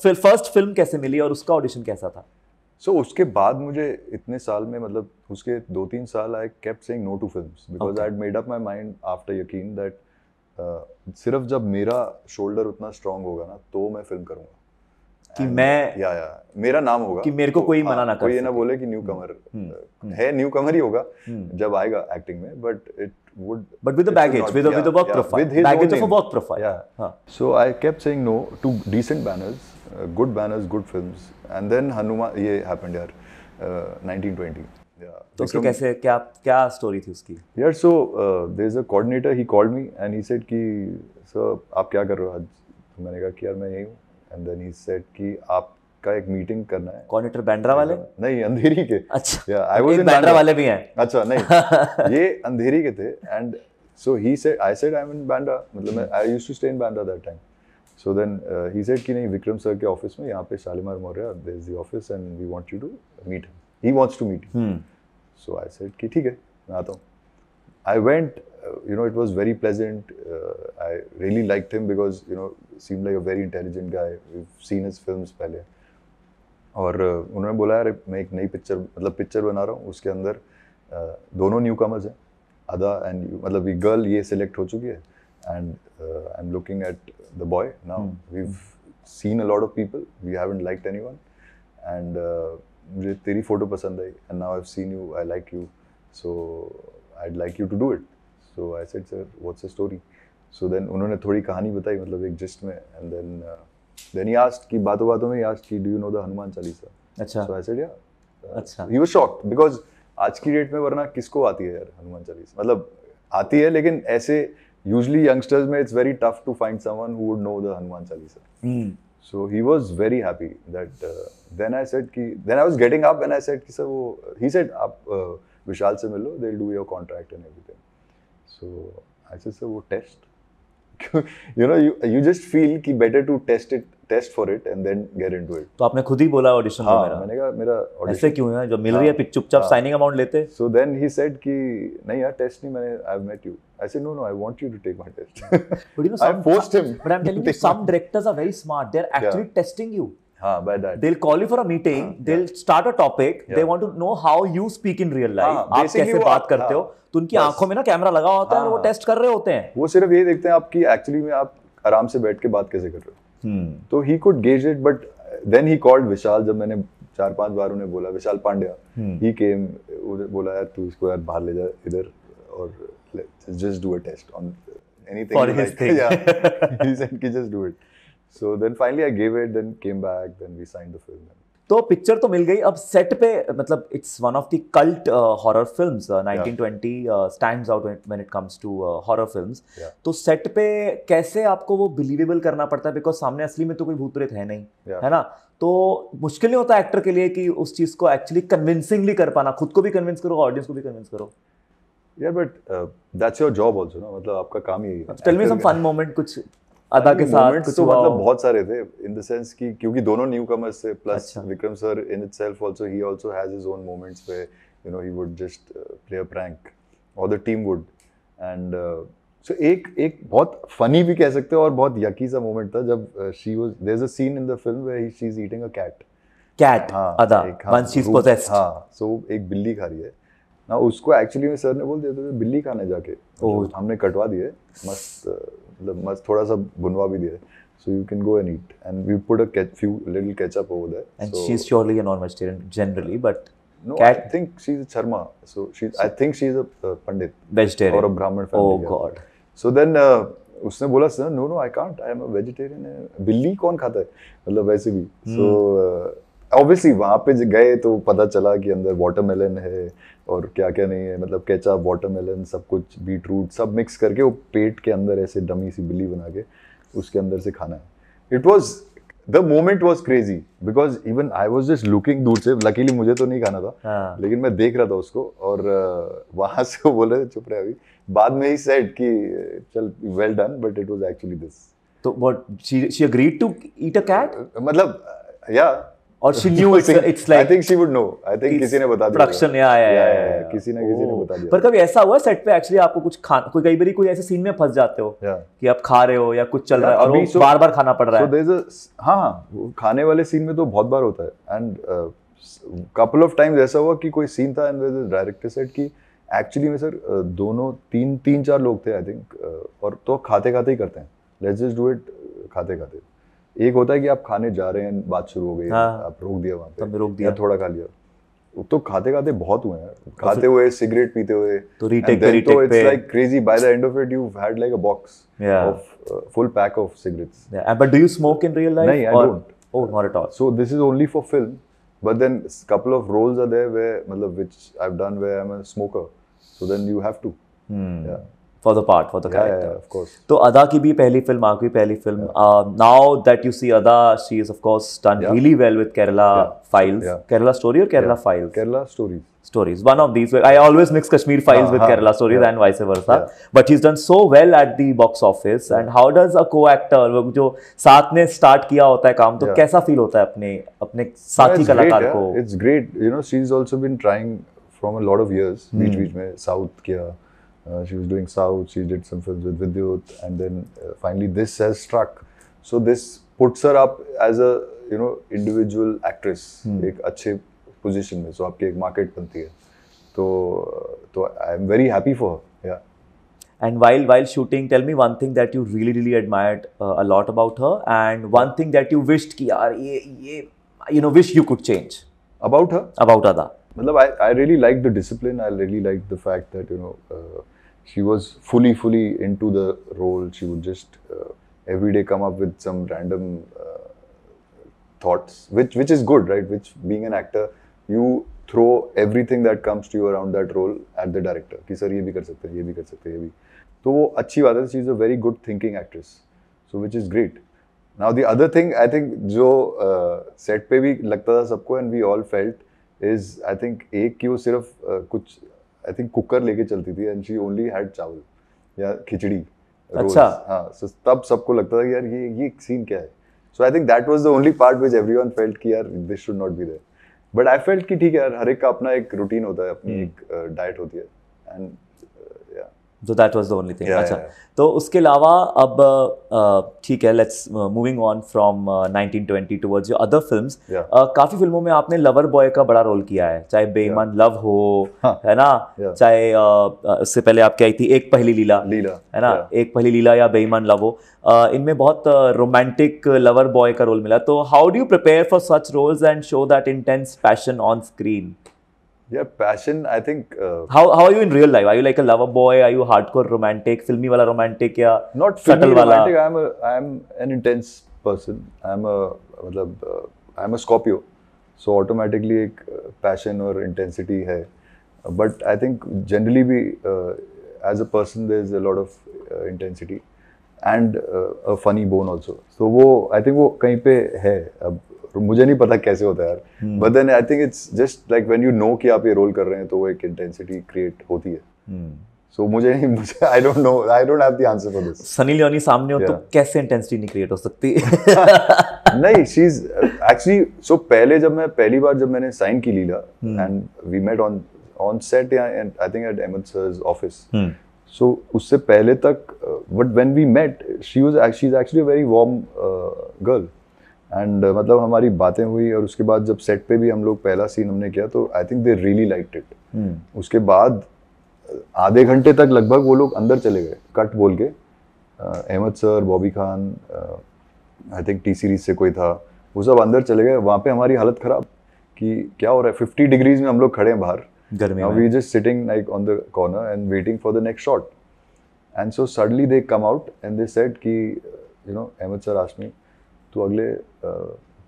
फिर फर्स्ट फिल्म कैसे मिली और उसका ऑडिशन कैसा था?
सो उसके बाद मुझे इतने साल में, मतलब उसके 2-3 साल I kept saying no to films because
Okay.
I had made up my mind after यकीन दैट सिर्फ जब मेरा शोल्डर उतना स्ट्रांग होगा ना तो मैं फिल्म करूंगा
कि
And,
मैं
या मेरा नाम होगा
कि मेरे को
तो,
कोई
हाँ,
मना ना कर
कोई ये ना
सके।
बोले कि न्यू कमर है, न्यू कमर ही होगा जब आएगा एक्टिंग में, but it would
But with the baggage, with a work profile, baggage of a work profile.
Yeah.
हाँ.
So I kept saying no to decent banners, good films, and then Hanuman ये happened यार 1920. Yeah.
तो उसके
Vikram-
कैसे क्या स्टोरी थी उसकी?
यार so there's a coordinator, he called me and he said कि sir आप क्या कर रहे हो आज? तो मैंने कहा कि यार मैं यही हूँ, and then he said कि आपका एक मीटिंग करना है।
कोऑर्डिनेटर बैंड्रा वाले?
नहीं, अंधेरी के।
अच्छा।
Yeah, I was
एक
in
बैंड्रा
Bandra.
वाले भी हैं।
अच्छा नहीं, ये अंधेरी के थे, and so he said, I said I'm in Bandra, मतलब I used to stay in Bandra that time. So then he said कि नहीं, विक्रम सर के ऑफिस में यहाँ पे Shalimar Maurya, there is the office and we want you to meet him. He wants to meet you. So I said कि ठीक है, मैं आता हूँ. I went, it was very pleasant. I really liked him because, seemed like a very intelligent guy. We've seen his films पहले. और उन्होंने बोला यार मैं एक नई पिक्चर बना रहा हूँ, उसके अंदर दोनों न्यू कमर्स हैं, अदा एंड यू, मतलब ये गर्ल ये सिलेक्ट हो चुकी है, and I am looking at the boy now, we've seen a lot of people, we haven't liked anyone, and मुझे तेरी फोटो पसंद आई, and now I have seen you, I like you, so I'd like you to do it. So I said, sir, what's the story? So then उन्होंने थोड़ी कहानी बताई, मतलब एक जिस्ट में, and then he asked कि बातों-बातों में he asked कि do you know the Hanuman Chalisa?
अच्छा।
So I said yeah.
अच्छा।
He was shocked because आज की डेट में वरना किसको आती है यार हनुमान चालीसा? मतलब आती है, लेकिन ऐसे usually youngsters में it's very tough to find someone who would know the Hanuman Chalisa. So he was very happy that then I was getting up and I said कि sir वो, he said आप विशाल से मिलो, they'll do your contract and everything. So I said sir वो test, you just feel कि better to test for it and then get into it.
तो आपने खुद ही बोला ऑडिशन में
हाँ,
मेरा?
मैंने कहा मेरा audition.
ऐसे क्यों है, जो मिल रही है चुपचाप साइनिंग अमाउंट लेते?
So then he said कि नहीं यार टेस्ट नहीं, मैंने I've met you. I said no, I want you to take my test.
But
I forced him.
But I'm telling you, some directors are very smart. They're actually testing you.
हाँ, by that.
They'll call you for a meeting. They'll start a topic. They want to know how you speak in real life. आप
basically
कैसे
वो
बात करते हो? तो उनकी आंखों में ना कैमरा लगा होता है और वो टेस्ट कर रहे होते हैं।
वो सिर्फ ये देखते हैं आपकी एक्चुअली में आप आराम से बैठ के बात कैसे कर रहे हो। तो he could gauge it, but then he called विशाल, जब मैंने 4-5 बार उन्हें बोला, विशाल पांड्या, he came, बोला यार तू इसको यार बाहर ले जा इधर और just do a test on anything
For
you
his
like.
thing.
Yeah. He said कि just do it. So then finally I gave it, then came back, then we signed the film.
तो पिक्चर तो मिल गई, अब सेट पे मतलब it's one of the cult horror films, 1920 stands out when it comes to horror films. तो सेट पे कैसे आपको वो बिलीवेबल करना पड़ता है, बिकॉज सामने असली में तो कोई भूत प्रेत है नहीं, है ना? तो मुश्किल नहीं होता एक्टर के लिए कि उस चीज को एक्चुअली कन्विंसिंगली कर पाना, खुद को भी कन्विंस करो, ऑडियंस को भी कन्विंस करो?
Yeah, but that's your job also ना, मतलब आपका काम यही है।
Tell me some fun moment, कुछ अदा के साथ
Moments
कुछ
तो
हुआ
मतलब
हो?
बहुत सारे थे, इन द सेंस कि क्योंकि दोनों न्यू कमर्स थे, प्लस
अच्छा।
Vikram sir in itself also, he also has his own moments where he would just play a prank or the team would, and so एक बहुत फनी भी कह सकते हो और बहुत यकी सा मोमेंट था जब there's a scene in the film where she's eating a cat.
Cat
हाँ,
अदा
हाँ,
once she's possessed.
हाँ, so एक बिल्ली खा रही है ना, उसको एक्चुअली में सर ने बोल दिया था बिल्ली खाने जाके, मतलब हमने कटवा दिए, मस्त मतलब मस्त थोड़ा सा भुनवा भी दिया, so you can go and eat, and we put a few little ketchup over there.
And
so,
she's surely a non-vegetarian generally, but
no,
cat
I think she's a charma, so I think she's a pandit
vegetarian
or a Brahmin family.
Oh God.
So then उसने बोला sir no I can't, I am a vegetarian. बिल्ली कौन खाता है, मतलब वैसे भी। So obviously वहाँ पे गए तो पता चला कि अंदर वाटरमेलन है और क्या क्या नहीं है, मतलब केचप, वाटरमेलन, सब कुछ, बीटरूट सब मिक्स करके वो पेट के अंदर ऐसे डमी सी बिल्ली बना के उसके अंदर से खाना है। It was the moment was crazy because even I was just looking दूर से, luckily मुझे तो नहीं खाना था, लेकिन मैं देख रहा था उसको और वहाँ से वो बोले चुप रहे अभी, बाद में ही said कि चल well done but it was actually this.
तो what she agreed to eat a cat?
मतलब yeah.
Or she knew it's like
I think she would know. I think किसी ने बता दिया.
Production या
किसी ने बता दिया.
पर कभी ऐसा हुआ सेट पे एक्चुअली आपको कुछ कोई कई बारी कोई ऐसे सीन में फंस जाते हो कि आप खा रहे हो या कुछ चल रहा है और वो बार-बार खाना पड़ रहा है.
So there's a हाँ खाने वाले सीन में तो बहुत बार होता है and couple of times ऐसा हुआ कि कोई सीन था and the director said कि actually में सर दोनों तीन चार लोग थे I think और तो खाते-खाते ही करते हैं. Let's just do it खाते-खाते. एक होता है कि आप खाने जा रहे हैं, बात शुरू हो गई, आप रोक दिया वहाँ पे,
रोक दिया,
थोड़ा खा लिया, तो खाते खाते बहुत हुए हैं, खाते हुए सिगरेट पीते हुए,
तो रीटेक पे
it's like crazy. By the end of it, you've had like a box of full pack of cigarettes.
Yeah, but do you smoke in real life?
No, I don't.
Oh, not at all.
So this is only for film, but then couple of roles are there where, which I've done where I'm a smoker. So then you have to. Yeah.
For the part, for the character.
Yeah, of course.
तो अदा की भी पहली फिल्म, आपकी पहली film. Now that you see Ada, she is of course done really well with Kerala Files. Kerala Story or Kerala Files?
Kerala Stories.
Stories. One of these. I always mix Kashmir Files with Kerala Stories and vice versa. But he's done so well at the box office. And how does a co-actor जो साथ ने start किया होता है काम, तो कैसा feel होता है अपने साथी कलाकार को?
It's great. You know, she's also been trying from a lot of years. बीच में South किया. She was doing South, she did some films with Vidyut, and then finally this has struck. So this puts her up as a, individual actress, एक अच्छे position में, so आपकी एक market बनती है. तो I'm very happy for her, yeah.
And while shooting, tell me one thing that you really admired a lot about her, and one thing that you wished कि यार ये wish you could change.
About her?
About Ada.
मतलब I really liked the discipline. I really liked the fact that she was fully into the role. She would just every day come up with some random thoughts, which is good, right? Which being an actor, you throw everything that comes to you around that role at the director. कि सर ये भी कर सकते हैं, ये भी कर सकते हैं, ये भी. तो वो अच्छी बात है. She is a very good thinking actress, so which is great. Now the other thing I think जो set पे भी लगता था सबको and we all felt is I think एक कि वो सिर्फ कुछ I think कुकर लेके चलती थी and she only had चावल या खिचड़ी.
अच्छा.
हाँ, so तब सबको लगता था कि यार ये सीन क्या है. So I think that was the only part which everyone felt कि यार this should not be there. But I felt कि ठीक है यार, हर एक का अपना एक रूटीन होता है, अपनी एक डाइट होती है and
So that was the only thing. अच्छा. तो उसके अलावा अब ठीक है, let's moving on from 1920 towards your other films. काफी फिल्मों में आपने लवर बॉय का बड़ा रोल किया है, चाहे बेईमान लव हो, है ना, चाहे उससे पहले आपकी आई थी एक पहली लीला, है ना, एक पहली लीला या बेईमान लव हो. इनमें बहुत रोमांटिक लवर बॉय का रोल मिला. तो how do you prepare for such roles and show that intense passion on screen?
Yeah, passion, I think.
How are you in real life? Are you like a lover boy? Are you hardcore romantic, filmy wala romantic या
not filmy romantic? I'm an intense person. I'm a Scorpio, so automatically एक passion और intensity है. But I think generally भी as a person there's a lot of intensity and a funny bone also. So वो I think वो कहीं पे है. अब मुझे नहीं पता कैसे होता है यार, but then I think it's just like when you know कि आप ये रोल कर रहे हैं तो वो एक intensity create होती है. So मुझे I don't know, I don't have the answer for this.
Sunny Leone सामने हो तो कैसे intensity नहीं create हो सकती?
नहीं, she's actually so पहले पहली बार जब मैंने साइन की लीला and we met on set and I think at Ahmed sir's office. So उससे पहले तक but when we met she's actually a very warm girl. And मतलब हमारी बातें हुई और उसके बाद जब सेट पे भी हम लोग पहला सीन हमने किया तो I think they really liked it. उसके बाद आधे घंटे तक लगभग वो लोग अंदर चले गए कट बोल के. Ahmed sir, Bobby Khan, I think T series से कोई था, वो सब अंदर चले गए. वहाँ पे हमारी हालत ख़राब कि क्या हो रहा है. 50 डिग्रीज में हम लोग खड़े हैं बाहर गर्मी में. We just sitting like on the corner and waiting for the next shot. And so suddenly they come out and they said कि अहमद सर आस्क्ड मी, तो अगले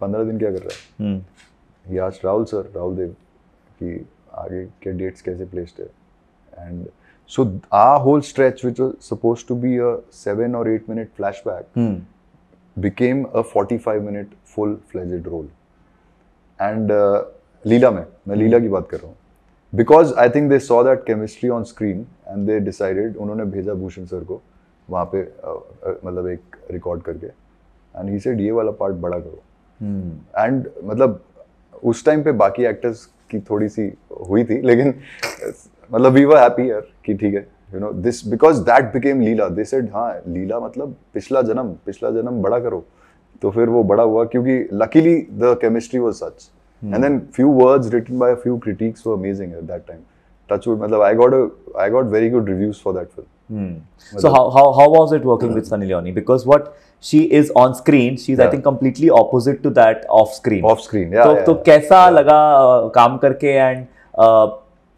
15 दिन क्या कर रहा है. ही आस्क्ड राहुल देव कि आगे के डेट्स कैसे प्लेस्ड है. And so our whole stretch which was supposed to be a 7 or 8 minute flashback became a 45-minute full-fledged role. And लीला में, मैं लीला की बात कर रहा हूँ. Because I think they saw that chemistry on screen and they decided, उन्होंने भेजा भूषण सर को वहाँ पे मतलब एक रिकॉर्ड करके, and he said ये वाला पार्ट बड़ा करो. And मतलब उस टाइम पे बाकी एक्टर्स की थोड़ी सी हुई थी, लेकिन मतलब we were happy यार कि ठीक है, you know this because that became Leela. They said हाँ लीला मतलब पिछला जन्म बड़ा करो. तो फिर वो बड़ा हुआ क्योंकि luckily the chemistry was such. And then few words written by a few critics were amazing at that time. Touchwood, मतलब I got very good reviews for that film.
So how was it working with Sunny Leone? Because what she is on screen, she's I think completely opposite to that off screen.
Off screen, yeah.
तो कैसा लगा काम करके, and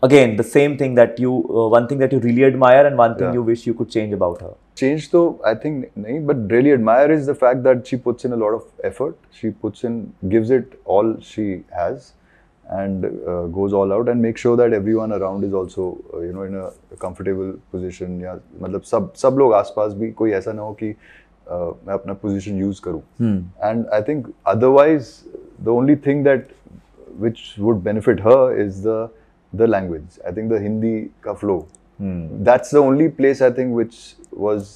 again the same thing that you one thing that you really admire and one thing you wish you could change about her.
Change though I think nahi, but really admire is the fact that she puts in a lot of effort. She gives it all she has, and goes all out and make sure that everyone around is also you know in a comfortable position. या मतलब सब लोग आसपास भी कोई ऐसा ना हो कि मैं अपना position use करूँ. And I think otherwise the only thing that which would benefit her is the language. I think the Hindi का flow. That's the only place I think which was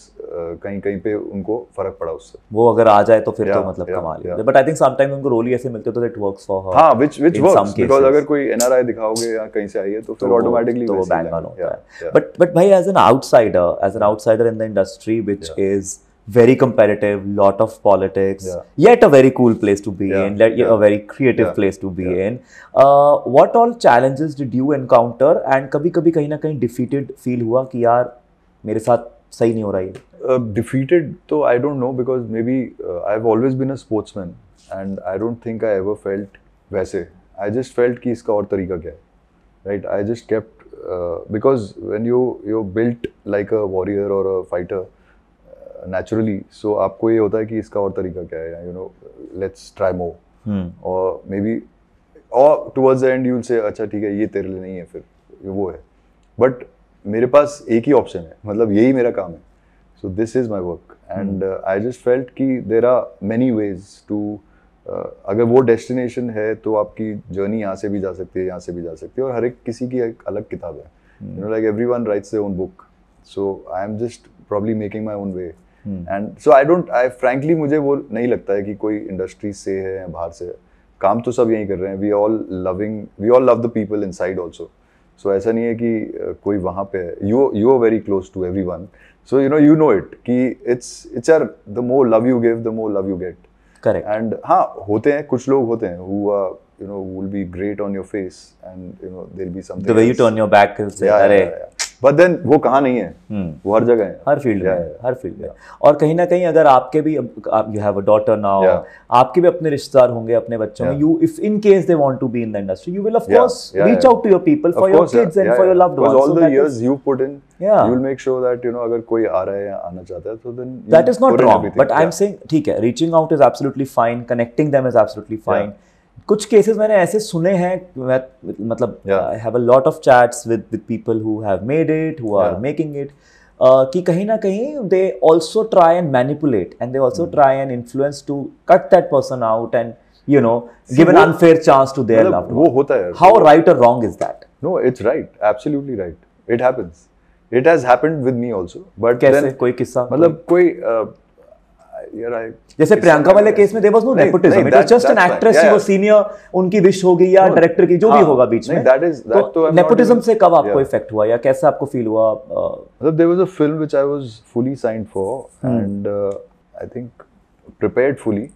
कहीं पे उनको फर्क पड़ा उससे.
वो अगर आ जाए तो फिर तो मतलब कमाल है. But I think sometimes उनको रोल ही ऐसे मिलते तो that works for her.
हाँ, which works because अगर कोई NRI दिखाओगे या कहीं से आई है तो फिर automatically
तो वो bang on होता है. But भाई as an outsider in the industry which is very competitive, lot of politics, yet a very cool place to be in, a very creative place to be in. What all challenges did you encounter and कभी कहीं ना कहीं defeated feel हुआ कि यार मेरे साथ सही नहीं हो रहा है?
Defeated तो I don't know because maybe I've always been a sportsman and I don't think I ever felt वैसे. I just felt कि इसका और तरीका क्या है, right? I just kept because when you're built like a warrior or a fighter naturally, so आपको ये होता है कि इसका और तरीका क्या है, you know, let's try more. और maybe or towards the end you'll say अच्छा ठीक है ये तेरे लिए नहीं है, फिर वो है. But मेरे पास एक ही ऑप्शन है, मतलब यही मेरा काम है. So this is my work and I just felt कि there are many ways to अगर वो डेस्टिनेशन है तो आपकी जर्नी यहाँ से भी जा सकती है, यहाँ से भी जा सकती है, और हर एक किसी की एक अलग किताब है. You know, like everyone writes their own book. So I am just probably making my own way. And so I frankly मुझे वो नहीं लगता है कि कोई इंडस्ट्री से है या बाहर से है. काम तो सब यहीं कर रहे हैं. We all love the people inside also. So ऐसा नहीं है कि कोई वहाँ पे है. You are very close to everyone. So you know it कि it's the more love you give, the more love you get.
Correct.
And हाँ होते हैं कुछ लोग होते हैं who are will be great on your face and there'll be something.
The way you turn your back and say अरे.
But then वो कहाँ नहीं है, वो हर जगह है,
हर फील्ड में. और कहीं ना कहीं अगर आपके भी you have a daughter now, आपके भी अपने रिश्तेदार होंगे, अपने बच्चों में, you if in case they want to be in the industry, you will of course reach out to your people for your kids and for your loved ones.
Because all the years you put in, you will make sure that अगर कोई आ रहा है या आना चाहता है तो then
that is not wrong. But I'm saying ठीक है, reaching out is absolutely fine, connecting them is absolutely fine. कुछ केसेस मैंने ऐसे सुने हैं, मतलब I have a lot of chats with people who have made it, who are making it, कि कहीं ना कहीं they also try and manipulate and they also try and influence to cut that person out and give an unfair chance to their loved one.
वो होता है.
How right or wrong is that?
No, it's right, absolutely right. It happens. It has happened with me also. But
कैसे कोई किस्सा?
मतलब कोई
जैसे प्रियंका वाले केस में there was no nepotism. It was just an actress, she was senior, उनकी विश हो गई या डायरेक्टर की जो भी होगा बीच में. तो nepotism से कब आपको इफेक्ट हुआ या कैसे आपको फील हुआ?
मतलब there was a film which I was fully signed for and I think prepared fully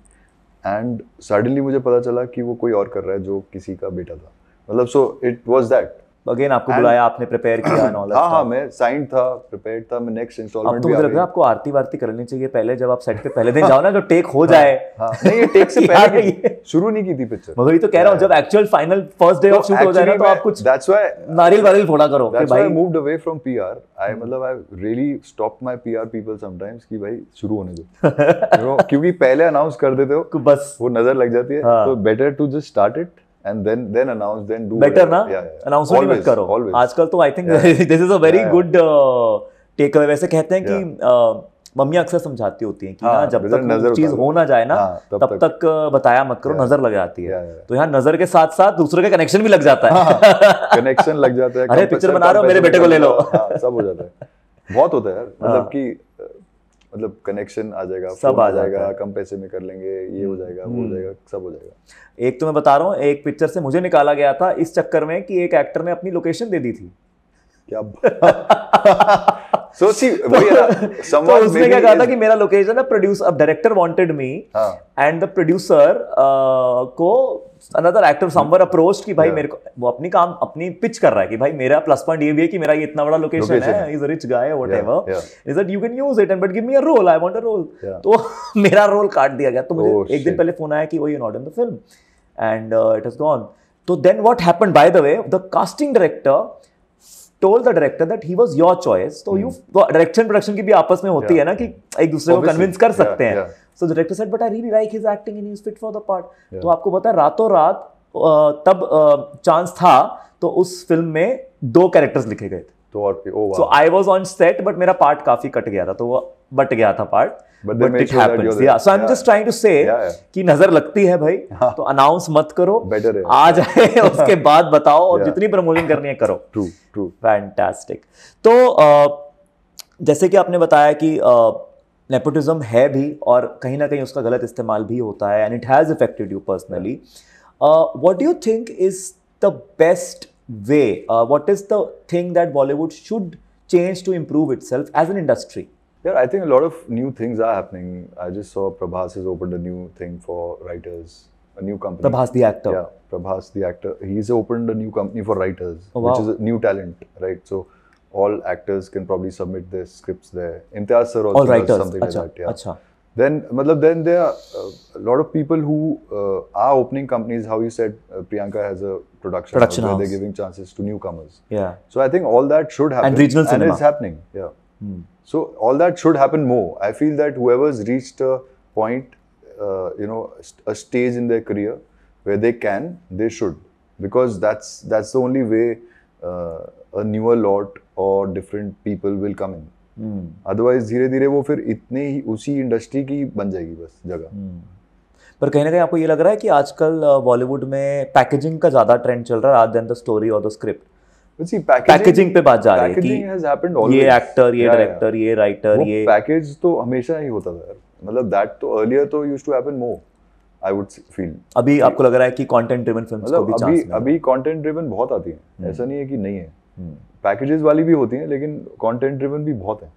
and suddenly मुझे पता चला कि वो कोई और कर रहा है जो किसी का बेटा था. मतलब so it was that.
Again आपको बुलाया, आपने प्रिपेयर किया एंड ऑल दैट.
हाँ मैं साइंड था, प्रिपेयर्ड था, मैं नेक्स्ट इंस्टॉलमेंट
अब तो मुझे लग रहा है आपको आरती वारती करनी चाहिए पहले, जब आप सेट पे पहले दिन जाओ ना, जो टेक हो जाए.
नहीं ये टेक से पहले शुरू नहीं की थी पिक्चर.
मैं वही तो कह रहा हूँ, जब actual final first day of shoot हो जाए ना तो आप कुछ
दैट्स व्हाई
नारियल वारियल फोड़ा करो कि भाई.
I moved away from PR. I really stopped my PR people sometimes कि भाई शुरू होने दो. क्योंकि पहले अनाउंस कर देते हो बस वो नजर लग जाती है. तो better to just start it and then announce, then do
better ना. अनाउंसमेंट मत करो आजकल तो. I think this is a very good takeaway. वैसे कहते हैं कि मम्मी अक्सर समझाती होती हैं कि
हाँ,
ना जब
बेटा
तक
नजर
वो चीज
उतारो।
हो ना जाए ना
हाँ,
तब तक बताया मत करो, नजर लग जाती है। तो यहाँ नजर के साथ साथ दूसरे का कनेक्शन भी लग जाता है।
कनेक्शन लग जाता है।
अरे पिक्चर बना रहे हो, मेरे बेटे को ले लो।
हाँ, सब हो जाता है। बहुत होता है यार, मतलब कि मतलब कनेक्शन आ जाएगा,
सब
फोन
आ
आ
जाता
जाएगा,
है।
कम पैसे में कर लेंगे, ये हो जाएगा, वो हो जाएगा, सब हो जाएगा।
एक तो मैं बता रहा हूँ, एक पिक्चर से मुझे निकाला गया था इस चक्कर में कि एक एक्टर ने अपनी लोकेशन दे दी थी।
क्या so see वही है ना,
तो
someone
उसने
maybe
क्या कहा था
is-
कि मेरा लोकेशन है, प्रोड्यूसर, अब डायरेक्टर वांटेड मी
हाँ।
एंड द प्रोड्यूसर को अनदर एक्टर समवेयर अप्रोच्ड कि भाई
Yeah.
मेरे को, वो अपनी पिच कर रहा है कि भाई मेरा प्लस पॉइंट ये भी है कि मेरा ये इतना बड़ा लोकेशन
Location
है,
है।
Is a rich guy whatever,
yeah.
Is that you can use it and but give me a role, I want a role.
Yeah.
तो मेरा रोल काट दिया गया। तो मुझे
Oh,
एक दिन
shit.
पहले फोन आया कि वो you not in the film and it has gone. तो then what happened, by the way, the casting director told the director that he was your choice. तो you डायरेक्शन प्रोडक्शन की भी आपस में होती है ना कि एक दूसरे को
Obviously,
कन्विंस कर सकते हैं।
yeah.
So the director said, but I really like his acting and he's fit for the part.
Yeah.
तो आपको पता है रातों रात तब चांस था तो उस फिल्म में 2 कैरेक्टर्स लिखे गए थे।
तो और oh wow.
So I was on set but मेरा पार्ट काफी कट गया था, तो वो बट गया था part.
But they
But
made
it
sure that
happens.
you're there.
Yeah. So I'm
Yeah.
just trying to say
Yeah, yeah.
कि नजर लगती है भाई, तो अनाउंस मत करो,
Better है।
आ जाए उसके बाद बताओ, और
Yeah.
जितनी प्रमोशन करनी है करो।
True.
फैंटास्टिक। तो जैसे कि आपने बताया कि नेपोटिज्म है भी और कहीं ना कहीं उसका गलत इस्तेमाल भी होता है, and it has affected you personally. What do you think is the best way, what is the thing that Bollywood should change to improve itself as an industry?
Yeah, I think a lot of new things are happening. I just saw Prabhas has opened a new thing for writers, a new company.
Prabhas the actor.
Yeah, Prabhas the actor. He's opened a new company for writers,
Oh,
which
wow.
is a new talent, right? So all actors can probably submit their scripts there. Imtiaz sir also
All
does
writers.
something
अच्छा,
like that. Yeah.
अच्छा.
Then there are a lot of people who are opening companies. How you said Priyanka has a production house where
house.
they're giving chances to newcomers.
Yeah.
So I think all that should happen.
And regional cinema.
it's happening. Yeah. So all that should happen more. I feel that whoever's reached a point, a stage in their career where they can, they should, because that's the only way a newer lot or different people will come in. Otherwise धीरे धीरे वो फिर इतने ही उसी इंडस्ट्री की बन जाएगी बस जगह।
पर कहीं ना कहीं आपको ये लग रहा है कि आजकल बॉलीवुड में पैकेजिंग का ज्यादा ट्रेंड चल रहा है rather than the story or the script?
See,
packaging पे बात जा रही है
packaging has happened
कि
always.
ये एक्टर, ये
Yeah,
डायरेक्टर, ये राइटर,
वो
ये
पैकेज तो हमेशा ही होता था यार, मतलब दैट तो अर्लियर तो used to happen more, I would feel.
अभी आपको लग रहा है कि कंटेंट ड्रिवन फिल्म्स को भी
मतलब
चांस
अभी कंटेंट ड्रिवन बहुत आती हैं, ऐसा नहीं है कि नहीं है, पैकेजेस वाली भी होती हैं लेकिन कंटेंट ड्रिवन भी बहुत है,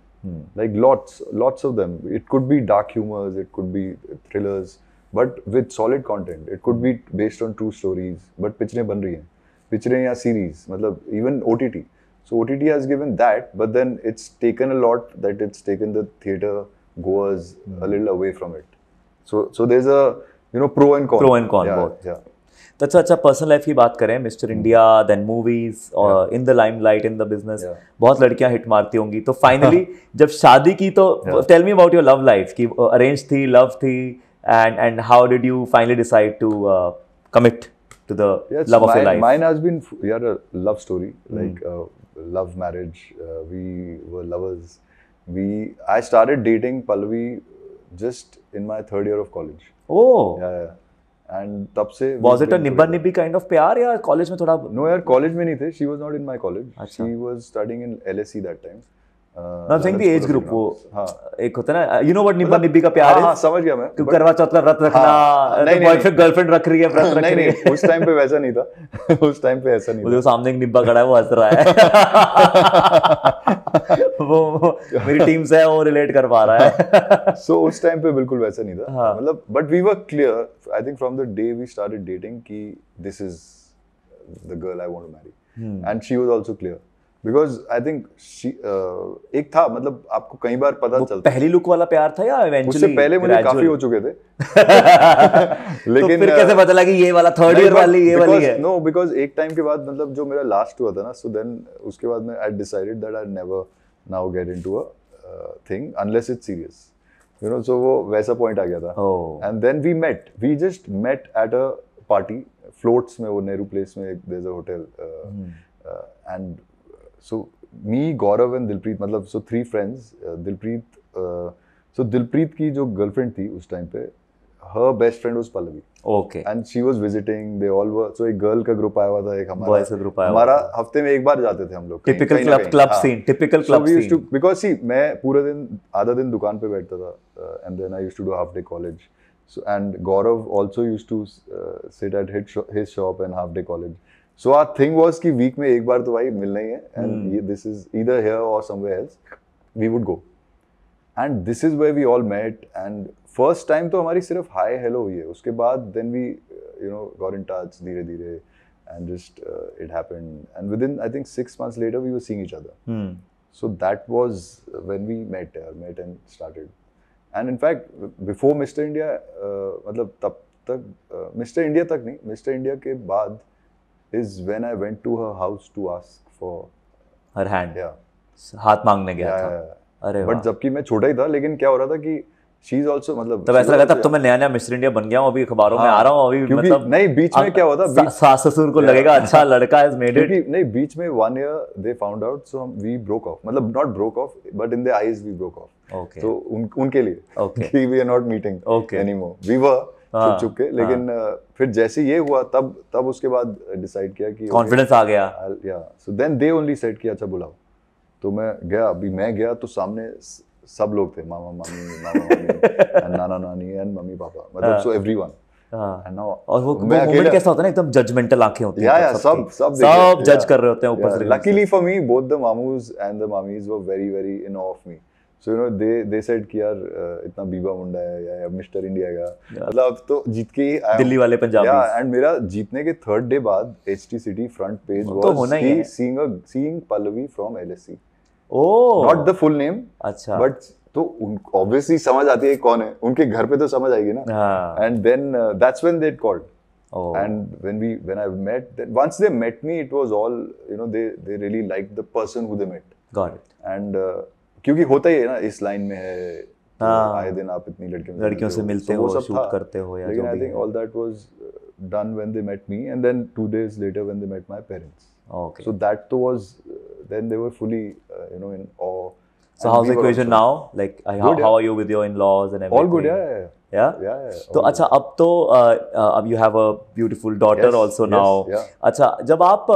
like lots of them. It could be dark humours, it could be thrillers, but with solid content. It could be based on true stories, but पिक्चरें बन रही हैं, पिक्चरें या सीरीज, मतलब even OTT. So OTT has given that, but then it's taken a lot, that it's taken the theater goers a little away from it. So there's a pro and con.
Pro and con both.
Yeah.
तो अच्छा पर्सनल लाइफ की बात करें, मिस्टर इंडिया, देन मूवीज और in the limelight, in the business, बहुत लड़कियां हिट मारती होंगी। तो फाइनली जब शादी की, तो tell me about your love life, कि अरेंज थी, लव थी, and how did you finally decide to commit to the love of your life?
Mine has been a love story, like love marriage. We were lovers. I started dating Pallavi just in my 3rd year of college.
Oh.
Yeah. And तब से
was it a nibba nibbi kind of प्यार, या कॉलेज में थोड़ा?
No यार, कॉलेज में नहीं थे. She was not in my college.
अच्छा.
She was studying in LSE that time.
I'm saying the age group, वो एक होता है ना, you know what निब्बा निब्बी का प्यार है?
हाँ, समझ गया मैं।
क्यों करवा चौथ का व्रत रखना, बॉयफ्रेंड गर्लफ्रेंड रख रही है, व्रत रख रही है।
उस टाइम पे वैसा नहीं था। उस टाइम पे ऐसा नहीं
था। सामने एक निब्बा खड़ा है, वो हंस रहा है। वो मेरी टीम से है, वो रिलेट कर पा रहा है।
So उस टाइम पे बिल्कुल वैसा नहीं था, मतलब but we were clear, I think from the day we started dating कि this is the girl I want to marry, and she was also clear. Because I think she एक था, मतलब आपको कई बार पता चलता है।
पहली लुक वाला प्यार था या इवेंचुअली?
उससे पहले मुझे काफी हो चुके थे।
लेकिन तो फिर कैसे पता लगा कि ये वाला 3rd ईयर वाली ये वाली है?
No, because एक टाइम के बाद, मतलब जो मेरा लास्ट हुआ था ना, so then उसके बाद मैं I decided that I never now get into a thing unless it's serious, so वो वैसा पॉइंट आ गया था। And then we just met at a party, floats में, वो नेहरू प्लेस में there's a hotel, and so me, Gaurav and Dilpreet, मतलब so 3 friends, Dilpreet, So Dilpreet की जो गर्लफ्रेंड थी उस टाइम पे, her best friend was Pallavi.
Okay.
And she was visiting, they all were, so एक गर्ल का ग्रुप आया हुआ था, एक
Boys का group आया हुआ
हमारा
था।
हफ्ते में एक बार जाते थे हम लोग
Typical
कहीं ना
club
कहीं,
scene, typical
So
club
we used to,
scene.
because see मैं पूरे दिन आधा दिन दुकान पे बैठता था, and then I used to do half day college. So and Gaurav also used to sit at his shop and half day college. So our thing was कि week में एक बार तो भाई मिलना ही है, and this is either here or somewhere else, we would go. And this is where we all met, and first time तो हमारी सिर्फ hi hello हुई है, उसके बाद then we got in touch धीरे धीरे, and just it happened, and within I think 6 months later we were seeing each other. So that was when we met and started. And in fact before Mr. India, मतलब तब तक Mr. India तक नहीं, Mr. India के बाद is when I went to her house to ask for
her hand.
Yeah.
हाथ मांगने गया था। अरे
बट जबकि मैं छोटा ही था, लेकिन क्या हो रहा था कि शी इज ऑल्सो, मतलब
तब ऐसा लगा तब तो मैं नया नया मिस्टर इंडिया बन गया हूँ, अभी अखबारों में आ रहा हूँ, अभी
क्योंकि
मतलब
नहीं बीच में क्या हुआ था,
सास ससुर को लगेगा अच्छा लड़का हैज मेड इट,
क्योंकि नहीं बीच में 1 year they found out, so we broke off, मतलब not broke off but in their eyes we broke off.
Okay,
तो उनके लिए कि we are not meeting anymore, we were चुप के, लेकिन फिर जैसे ये हुआ तब उसके बाद डिसाइड किया कि
कॉन्फिडेंस आ गया.
या so then they only said कि अच्छा बुलाओ. तो मैं गया, अभी मैं गया तो सामने सब लोग थे, मामा मामी नाना नानी एंड मम्मी पापा, मतलब सो एवरीवन.
और वो मोमेंट कैसा होता है ना, एकदम जजमेंटल आंखें होती हैं,
सब
जज कर रहे होते हैं ऊपर से.
Luckily for me, both the mamus and the mummies were very very in awe of me. So they said कि यार इतना बीबा मुंडा है या मिस्टर इंडिया का, मतलब अब तो जीत के ही
दिल्ली वाले पंजाबी.
एंड मेरा जीतने के 3rd day बाद HT City front page was seeing Pallavi from LSC. Not the full name,
अच्छा,
but तो obviously समझ आती है कौन है, उनके घर पे तो समझ आएगी ना. And then that's when they called. And when I met, once they met me, it was all, they really liked the person who they met.
Got it.
And क्योंकि होता ही है ना, इस लाइन में है, आए दिन आप इतनी
लड़कियों से मिलते हो, शूट करते हो या जो भी.
लेकिन I think all that was done when they met me, and then 2 days later when they met my parents.
Okay.
So that was then they were fully in awe.
So how's the equation now? Like how are you with your in-laws and everything?
All good, yeah.
तो अच्छा, अब तो अब you have a beautiful daughter also now. अच्छा, जब आप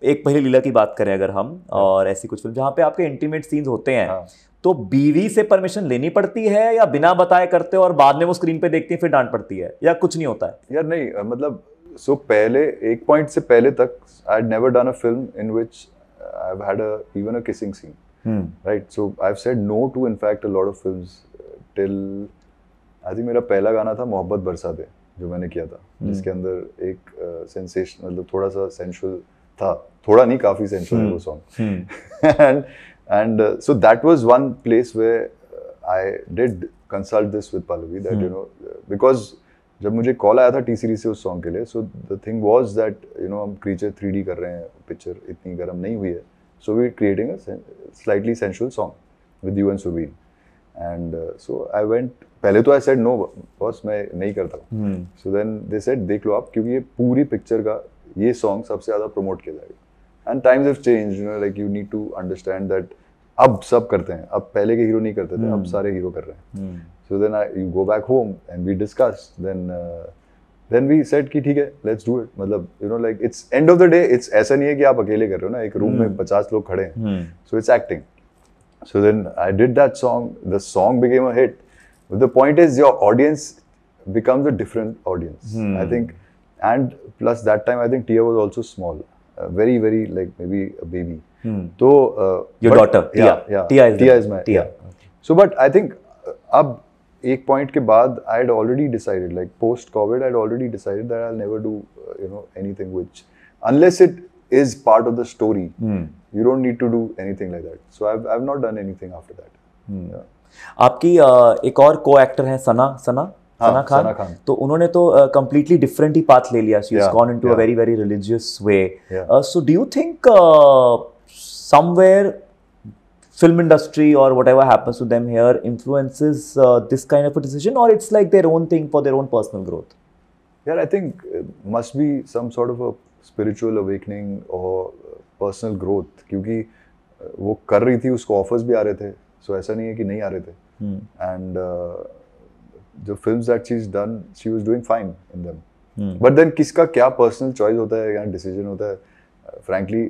एक पहली लीला की बात करें अगर हम, और ऐसी कुछ फिल्म जहाँ पे आपके इंटीमेट सीन्स होते हैं, तो बीवी से परमिशन लेनी पड़ती है या बिना बताए करते हो और बाद में वो स्क्रीन पे देखती है फिर डांट पड़ती है, या कुछ नहीं होता है?
यार नहीं, मतलब सो पहले एक पॉइंट से पहले तक I had never done a film in which I have had even a kissing scene. Right, so I've said no to in fact a lot of films till I think मेरा पहला गाना था मोहब्बत बरसा दे, जो मैंने किया था, जिसके अंदर एक सेंसेशन, मतलब थोड़ा सा सेंसुअल था, थोड़ा नहीं काफी सेंसुअल है वो song. and so that was one place where I did consult this with Pallavi that because जब मुझे कॉल आया था टी सीरीज से उस सॉन्ग के लिए, so the thing was that हम क्रीचर 3D कर रहे हैं, पिक्चर इतनी गर्म नहीं हुई है. So we're creating a slightly sensual song with you and Surveen. And so I went, पहले तो I said no boss, मैं नहीं करता. So then they said देख लो आप, क्योंकि ये पूरी पिक्चर का ये सॉन्ग सबसे ज़्यादा प्रमोट किया जाएगा. And times have changed, like you need to understand that अब सब करते हैं, अब पहले के हीरो नहीं करते थे, अब सारे हीरो कर रहे हैं. So then you go back home and we discussed. Then we said कि ठीक है, let's do it. मतलब like it's end of the day, it's ऐसा नहीं है कि आप अकेले कर रहे हो ना, एक रूम में 50 लोग खड़े हैं. So it's acting. So then I did that song. The song became a hit. But the point is, your audience becomes a different audience. I think, and plus that time I think Tia was also small, very very like maybe a baby. So
your daughter, Tia is my
Tia. So but I think अब एक पॉइंट के बाद I had already decided, like post COVID, I had already decided that I'll never do anything which, unless it is part of the story, you don't need to do anything like that. So I've not done anything after that.
आपकी एक और को एक्टर हैं सना खान. तो उन्होंने तो completely different ही path ले लिया. She's gone into a very very religious way. So do you think somewhere film industry or whatever happens to them here influences this kind of a decision, or it's like their own thing for their own personal growth?
Yeah, I think must be some sort of a spiritual awakening or personal growth, क्योंकि वो कर रही थी, उसको offers भी आ रहे थे, so ऐसा नहीं है कि नहीं आ रहे थे. and the films that she's done, she was doing fine in them. But then किसका क्या personal choice होता है या decision होता है, frankly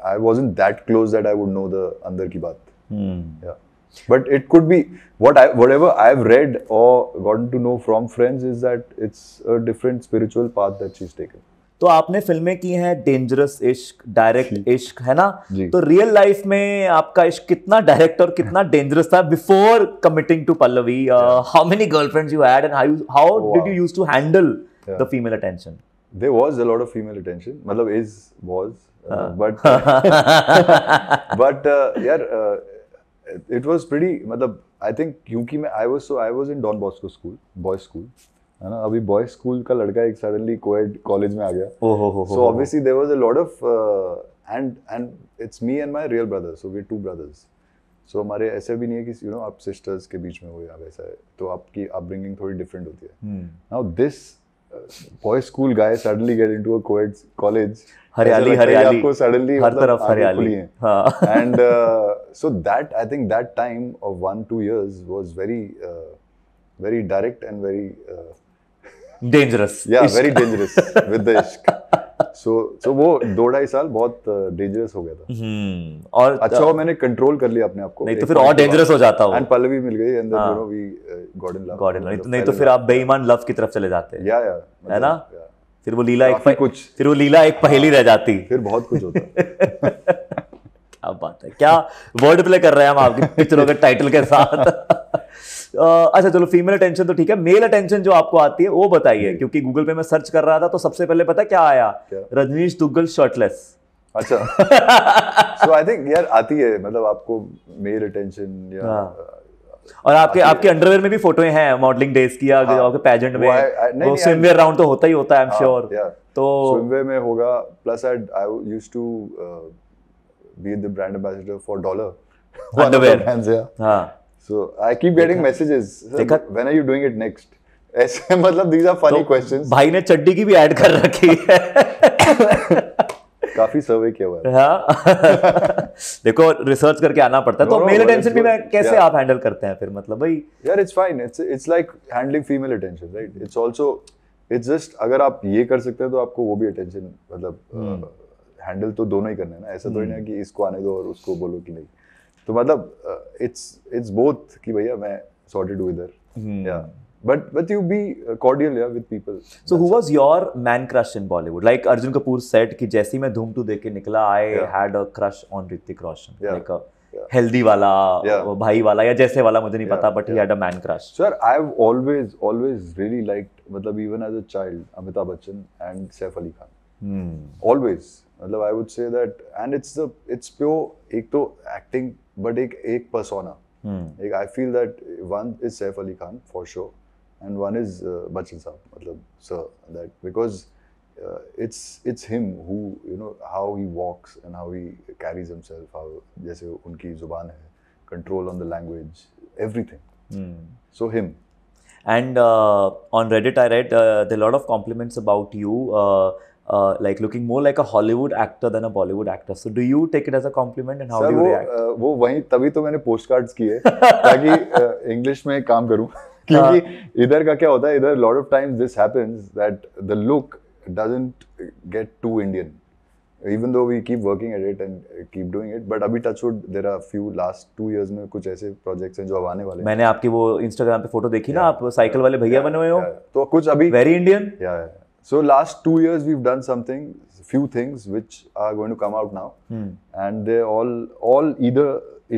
I wasn't that close that I would know the अंदर की बात. Yeah. But it could be whatever I've read or gotten to know from friends is that it's a different spiritual path that she's taken.
तो आपने फिल्में की हैं डेंजरस इश्क, डायरेक्ट इश्क, है ना?
जी.
तो रियल लाइफ में आपका इश्क कितना डायरेक्ट और कितना डेंजरस था before committing to Pallavi? How many girlfriends you had and how did you use to handle the female attention?
There was a lot of female attention. मतलब was but yeah, it was pretty. मतलब I think क्योंकि मैं I was in Don Bosco school, boys school, है ना? अभी boys school का लड़का एक suddenly co-ed college में आ गया. So obviously there was a lot of and it's me and my real brother. So we're two brothers. So हमारे ऐसे भी नहीं है कि आप sisters के बीच में हो या वैसा है. तो आपकी upbringing थोड़ी different होती है. Now this boys school guy suddenly get into a co-ed college.
हरियाली
आपको suddenly
हर तरफ हरियाली.
And so that I think that time of 1-2 years was very direct and very
dangerous.
Yeah, very dangerous with the ishq. So वो 2-2.5 साल बहुत dangerous हो गया था.
और
अच्छा हुआ मैंने कंट्रोल कर लिया अपने आप को.
नहीं तो फिर और डेंजरस हो जाता हो.
And पल्लवी मिल गई and then we got in love.
नहीं तो फिर आप बेईमान लव की तरफ चले जाते.
Yeah.
है ना? फिर वो लीला एक पहेली रह जाती.
फिर बहुत कुछ होता.
क्या बात है, क्या वर्ड प्ले कर रहे हैं हम आपकी पिक्चरों के टाइटल के साथ. अच्छा चलो, फीमेल अटेंशन तो ठीक है, मेल अटेंशन जो आपको आती है वो बताइए, क्योंकि गूगल पे मैं सर्च कर रहा था तो सबसे पहले पता क्या आया? रजनीश दुग्गल शर्टलेस.
अच्छा. So I think यार आती है, मतलब आपको मेल अटेंशन या
और आपके अंडरवेयर में भी फोटोएं हैं मॉडलिंग डेज की या आपके पेजेंट में वो स्विमवेयर राउंड तो होता ही होता है, आई एम श्योर. तो
स्विमवेयर में होगा, plus I used to be the brand ambassador for Dollar
underwear. हां,
so I keep getting messages, when are you doing it next? ऐसे मतलब these are funny questions.
भाई ने चड्डी की भी ऐड कर रखी है.
काफी सर्वे किया हुआ है.
हाँ. देखो रिसर्च करके आना पड़ता है. तो मेल अटेंशन भी मैं कैसे आप हैंडल करते हैं फिर? मतलब भाई
यार it's fine, it's like handling female attention, right? It's also it's just अगर आप ये कर सकते हैं तो आपको वो भी attention मतलब हैंडल तो दोनों ही करना है ना. ऐसा तो नहीं कि इसको आने दो और उसको बोलो कि नहीं. तो मतलब it's both कि भैया मैं sorted हूँ इधर. Yeah. But you be cordial with people.
So who was your man crush in Bollywood? Like Arjun Kapoor said कि जैसे ही मैं धूम 2 देख के निकला, I had a crush on Hrithik Roshan. Like a healthy वाला, भाई वाला या जैसे वाला मुझे नहीं पता, but he had a man crush.
Sir, I've always really liked, मतलब even as a child, Amitabh Bachchan and Saif Ali Khan. Always. मतलब I would say that, and it's pure एक तो acting, but एक persona. I feel that one is Saif Ali Khan for sure, and one is Bachchan Saab, मतलब sir, that because it's him who how he walks and how he carries himself, how जैसे उनकी जुबान है, control on the language, everything. So him.
And on Reddit I read there are a lot of compliments about you. Like looking more like a Hollywood actor than a Bollywood actor. So do you take it as a compliment and how do you react?
वो वहीं तभी तो मैंने पोस्ट कार्ड्स किए ताकि इंग्लिश में काम करूं. क्योंकि इधर का क्या होता है, इधर lot of times this happens that the look doesn't get too Indian, even though we keep working at it and keep doing it. But अभी touchwood there are few last 2 years में कुछ ऐसे projects हैं जो अब आने वाले हैं.
मैंने आपकी वो Instagram पे फोटो देखी ना, आप साइकिल वाले भैया बने हुए हो.
तो कुछ अभी
very Indian.
Yeah. So last 2 years we've done few things which are going to come out now, and they're all either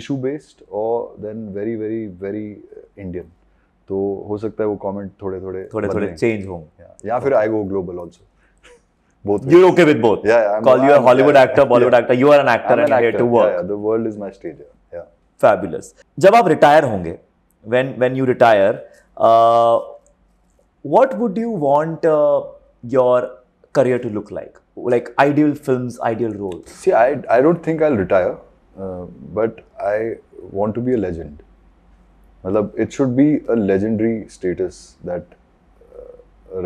issue based or then very very very Indian. तो हो सकता है वो comment थोड़े
change हों.
या फिर I go global also. Both.
You're okay with both.
Yeah.
Call you a Hollywood actor, Bollywood actor. You are an actor and here to work.
Yeah, the world is my stage. Yeah.
Fabulous. जब आप retire होंगे, when you retire, what would you want your career to look like? Like ideal films, ideal roles.
See, I don't think I'll retire, but I want to be a legend. मतलब it should be a legendary status that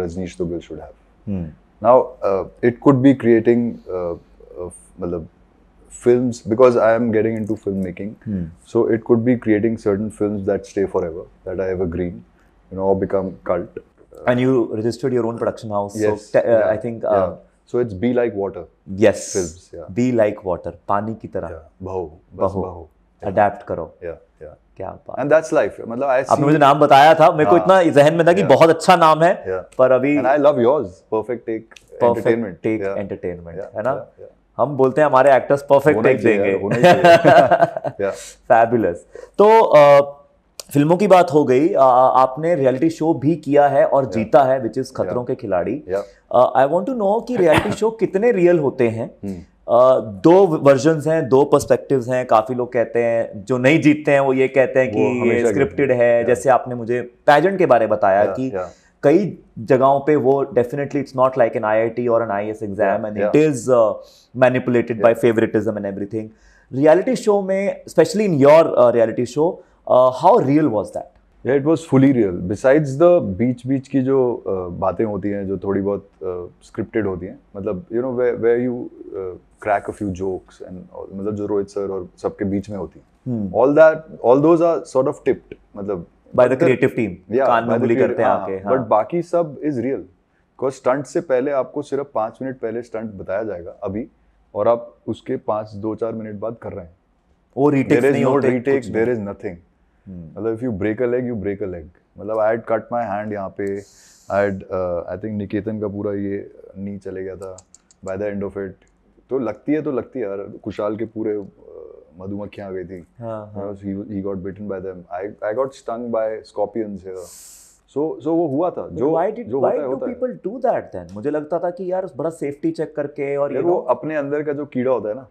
Rajneesh Duggal should have. Now it could be creating मतलब films, because I am getting into filmmaking, so it could be creating certain films that stay forever, that are evergreen, or become cult.
And you registered your own production house.
Yes,
So
yeah,
I think
yeah. So it's Be Like Water.
yes,
films, yeah.
Be like water, पानी की तरह
Yeah, बहो, बस
बहो,
बहो.
अडेप्ट करो.
Yeah, yeah.
क्या बात.
And that's life. मतलब I
आपने
see.
मुझे नाम बताया था, मेरे को
हाँ,
इतना जहन में था कि
yeah.
बहुत अच्छा नाम है,
Yeah.
पर अभी
And I love yours. Perfect Take Entertainment.
Perfect take
Yeah.
Entertainment,
Yeah,
है ना.
yeah, yeah.
हम बोलते हैं हमारे एक्टर्स परफेक्ट
होना ही
टेक
चाहिए
देंगे.
यार, होना ही चाहिए. Yeah.
फैबुलस. तो फिल्मों की बात हो गई. आपने रियलिटी शो भी किया है और जीता है, विच इज खतरों के खिलाड़ी. आई वांट टू नो कि रियलिटी शो कितने रियल होते हैं. दो वर्जन्स हैं, दो पर्सपेक्टिव्स हैं. काफी लोग कहते हैं, जो नहीं जीतते हैं वो ये कहते हैं कि
वो
ये
हमेशा
स्क्रिप्टेड है. जैसे आपने मुझे पैजेंट के बारे में बताया कि कई जगहों पे वो definitely it's not like an IIT और an IAS exam and it is manipulated by favouritism and everything. Reality show में, specially in your reality show, how real was that?
Yeah, it was fully real. Besides the बीच की जो बातें होती हैं जो थोड़ी बहुत scripted होती हैं, मतलब where you crack a few jokes and मतलब जो रोहित सर और सबके बीच में होती हैं, all those are sort of tipped, मतलब
by the creative team. कान में उंगली करते हैं आके.
But बाकी सब is real. Because stunt से पहले आपको सिर्फ 5 मिनट पहले stunt बताया जाएगा अभी, और आप उसके 2-4 मिनट बाद कर रहे हैं.
वो रीटेक्स नहीं होते.
There is no retake, there is nothing. मतलब if you break a leg, you break a leg. मतलब I had cut my hand यहाँ पे, I think निकेतन का पूरा ये नी चले गया था by the end of it. तो लगती है यार. कुशाल के पूरे मधुमक्खियाँ आ गई थी. He got bitten by them. I got stung by scorpions here. So वो हुआ था.
why
जो
do
होता है.
people do that then? मुझे लगता था कि यार बड़ा सेफ्टी चेक करके और
यार वो अपने अंदर का जो कीड़ा होता है ना.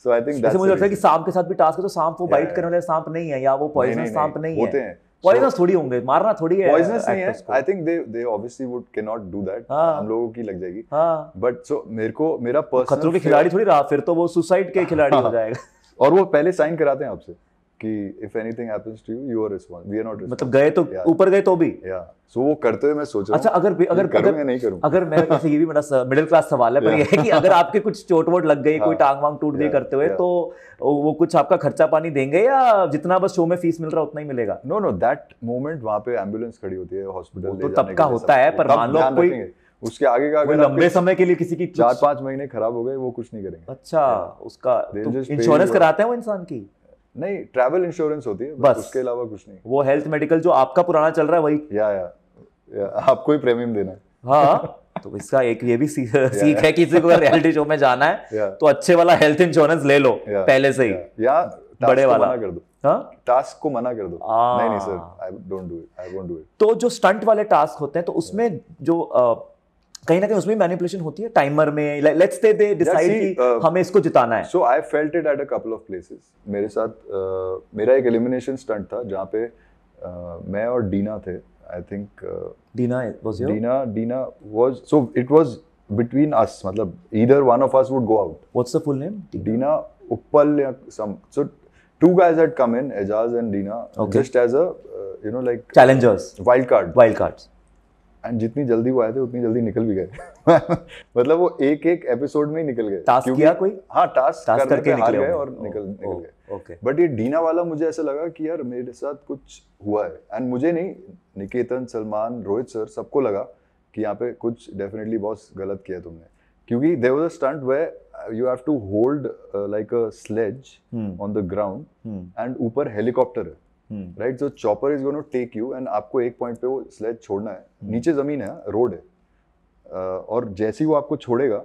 So I think that's.
मुझे लगता है कि सांप के साथ भी टास्क है, तो सांप वो बाइट करने वाले सांप नहीं है, या वो पॉइजनस सांप नहीं है.
होते हैं.
पॉइजनस थोड़ी होंगे, मारना थोड़ी है.
पॉइजनस नहीं है. I think they obviously cannot do that. हम लोगों की लग जाएगी. But so मेरा पर्सनल
खतरों के खिलाड़ी थोड़ी रहा, फिर तो वो सुसाइड के खिलाड़ी हो जाएगा.
और वो पहले साइन कराते हैं आपसे कि if anything happens to you, you are responsible. We are not responsible.
मतलब गए तो ऊपर गए तो भी.
So वो करते हुए मैं सोच रहा हूँ.
अच्छा, अगर मैं ऐसे, ये भी मेरा मिडिल क्लास सवाल है, पर ये है कि अगर आपके कुछ चोट वोट लग गई, कोई टांग वांग टूट गई करते हुए, तो वो कुछ आपका खर्चा पानी देंगे, या जितना बस शो में फीस मिल रहा है उतना ही मिलेगा?
No, that moment वहाँ पे एम्बुलेंस खड़ी होती है हॉस्पिटल.
तो तब का होता है, पर मान लो कोई
उसके आगे का अगर
लंबे समय के लिए किसी की
4-5 महीने खराब हो गए, वो कुछ नहीं करेंगे.
अच्छा, उसका इंश्योरेंस कराते हैं वो इंसान की?
नहीं, ट्रैवल इंश्योरेंस होती है बस, उसके अलावा कुछ नहीं.
वो हेल्थ मेडिकल जो आपका पुराना चल रहा है वही.
या आपको ही प्रीमियम देना है.
हाँ, तो इसका एक ये भी सीख है, किसी को रियलिटी शो में जाना है तो अच्छे वाला हेल्थ इंश्योरेंस ले लो पहले से ही,
या
बड़े वाला
मना कर दो. टास्क को मना कर दो. नहीं sir, I don't do it, I won't do it.
तो जो स्टंट वाले टास्क होते हैं, तो उसमें जो कहीं ना कहीं उसमें मैनिपुलेशन होती है टाइमर में. लेट्स से दे डिसाइड कि हमें इसको जिताना है.
So I felt it at a couple of places. मेरे साथ मेरा एक एलिमिनेशन स्टंट था जहाँ पे मैं और डीना थे. I think Deena was, so it was between us, मतलब either one of us would go out.
What's the full name?
Deena Uppal या some. So two guys had come in, Ejaz and Dina, just as a like
challengers,
wild cards.
And
जितनी जल्दी वो आए थे उतनी जल्दी निकल भी गए. मतलब वो एक एपिसोड में ही निकल गए.
टास्क किया कोई?
हाँ, टास्क करके हार गए और निकल
गए. ओके.
बट ये डीना वाला मुझे ऐसा लगा कि यार मेरे साथ कुछ हुआ है. एंड मुझे नहीं, निकेतन, सलमान, रोहित सर, सबको लगा कि यहाँ पे कुछ डेफिनेटली बहुत गलत किया तुमने. क्योंकि there was a stunt where you have to hold like a sledge on the ground and ऊपर हेलीकॉप्टर है, right? So chopper is going to take you and आपको एक पॉइंट पे वो स्लेज छोड़ना है. नीचे जमीन है, रोड है, और जैसे ही वो आपको छोड़ेगा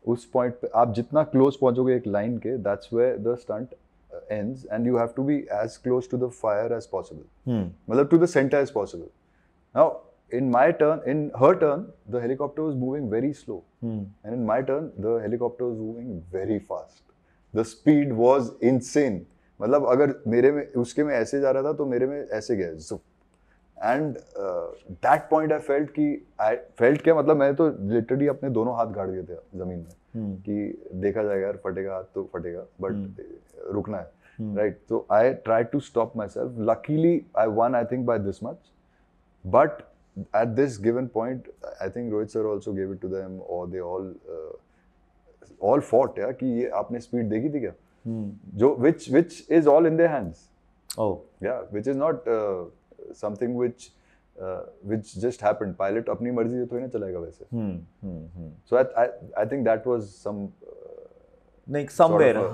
उस पॉइंट पे आप जितना क्लोज पहुंचोगे एक लाइन के, that's where the stunt ends and you have to be as close to the fire as possible. मतलब to the center as possible. Now in her turn, the helicopter was moving very slow. And in my turn, the helicopter was moving very fast. The speed was insane. मतलब अगर मेरे में उसके में ऐसे जा रहा था तो मेरे में ऐसे गया. And that point I felt क्या, मतलब मैंने तो literally अपने दोनों हाथ गाड़ दिए थे जमीन में कि देखा जाएगा यार, फटेगा हाथ तो फटेगा, but रुकना है, right? So I tried to stop myself. Luckily I won, I think by this much. But at this given point, I think Rohit sir also gave it to them, or they all fought यार कि ये आपने स्पीड देखी थी क्या, जो which is all in their hands.
Oh.
Yeah, which is not something which just happened. Pilot अपनी मर्जी से थोड़ी ना चलाएगा वैसे. So I think that was some
नहीं somewhere
sort of